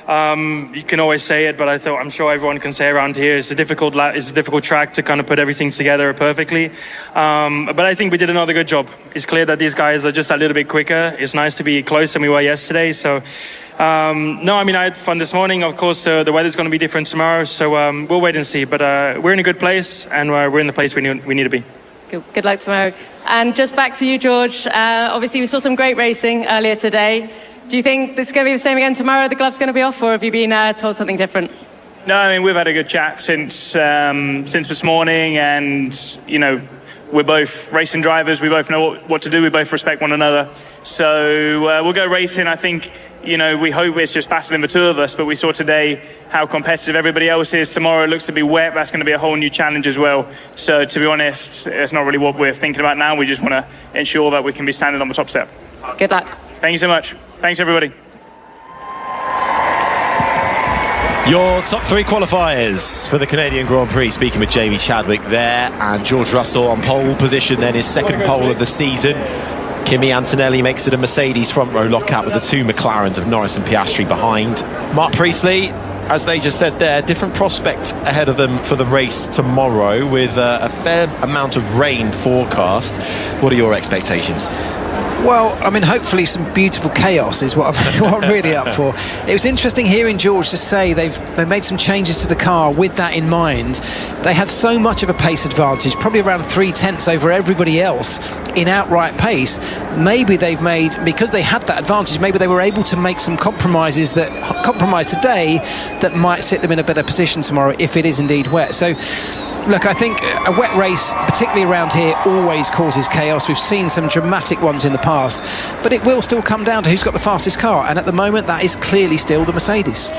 You can always say it, but I'm sure everyone can say around here it's a difficult track to kind of put everything together perfectly. But I think we did another good job. It's clear that these guys are just a little bit quicker. It's nice to be closer than we were yesterday. So, I had fun this morning. Of course, the weather's going to be different tomorrow. So we'll wait and see. But we're in a good place, and we're in the place we need to be. Good luck tomorrow. And just back to you, George. Obviously, we saw some great racing earlier today. Do you think it's going to be the same again tomorrow? The glove's going to be off, or have you been told something different? No, I mean, we've had a good chat since this morning, and we're both racing drivers. We both know what to do. We both respect one another. So we'll go racing. I think, we hope it's just battling the two of us, but we saw today how competitive everybody else is. Tomorrow it looks to be wet. That's going to be a whole new challenge as well. So to be honest, it's not really what we're thinking about now. We just want to ensure that we can be standing on the top step. Good luck. Thank you so much. Thanks, everybody. Your top 3 qualifiers for the Canadian Grand Prix, speaking with Jamie Chadwick there, and George Russell on pole position, then his second pole of the season. Kimi Antonelli makes it a Mercedes front row lockout with the 2 McLarens of Norris and Piastri behind. Mark Priestley, as they just said there, different prospect ahead of them for the race tomorrow with a fair amount of rain forecast. What are your expectations? Well, I mean, hopefully some beautiful chaos is what I'm really up for. It was interesting hearing George to say they've made some changes to the car with that in mind. They had so much of a pace advantage, probably around 3/10 over everybody else in outright pace. Maybe they've made, because they had that advantage, maybe they were able to make some compromise today that might sit them in a better position tomorrow if it is indeed wet. So look, I think a wet race, particularly around here, always causes chaos. We've seen some dramatic ones in the past, but it will still come down to who's got the fastest car, and at the moment that is clearly still the Mercedes.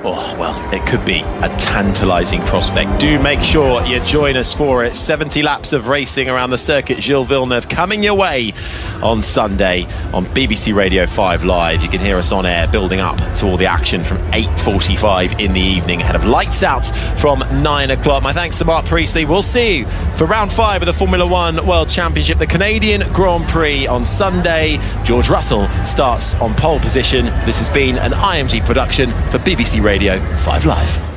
Oh, well, it could be a tantalising prospect. Do make sure you join us for it. 70 laps of racing around the circuit Gilles Villeneuve coming your way on Sunday on BBC Radio 5 Live. You can hear us on air building up to all the action from 8:45 in the evening ahead of lights out from 9 o'clock. My thanks to Mark Priestley. We'll see you for round 5 of the Formula 1 World Championship, the Canadian Grand Prix on Sunday. George Russell starts on pole position. This has been an IMG production for BBC Radio 5 Live.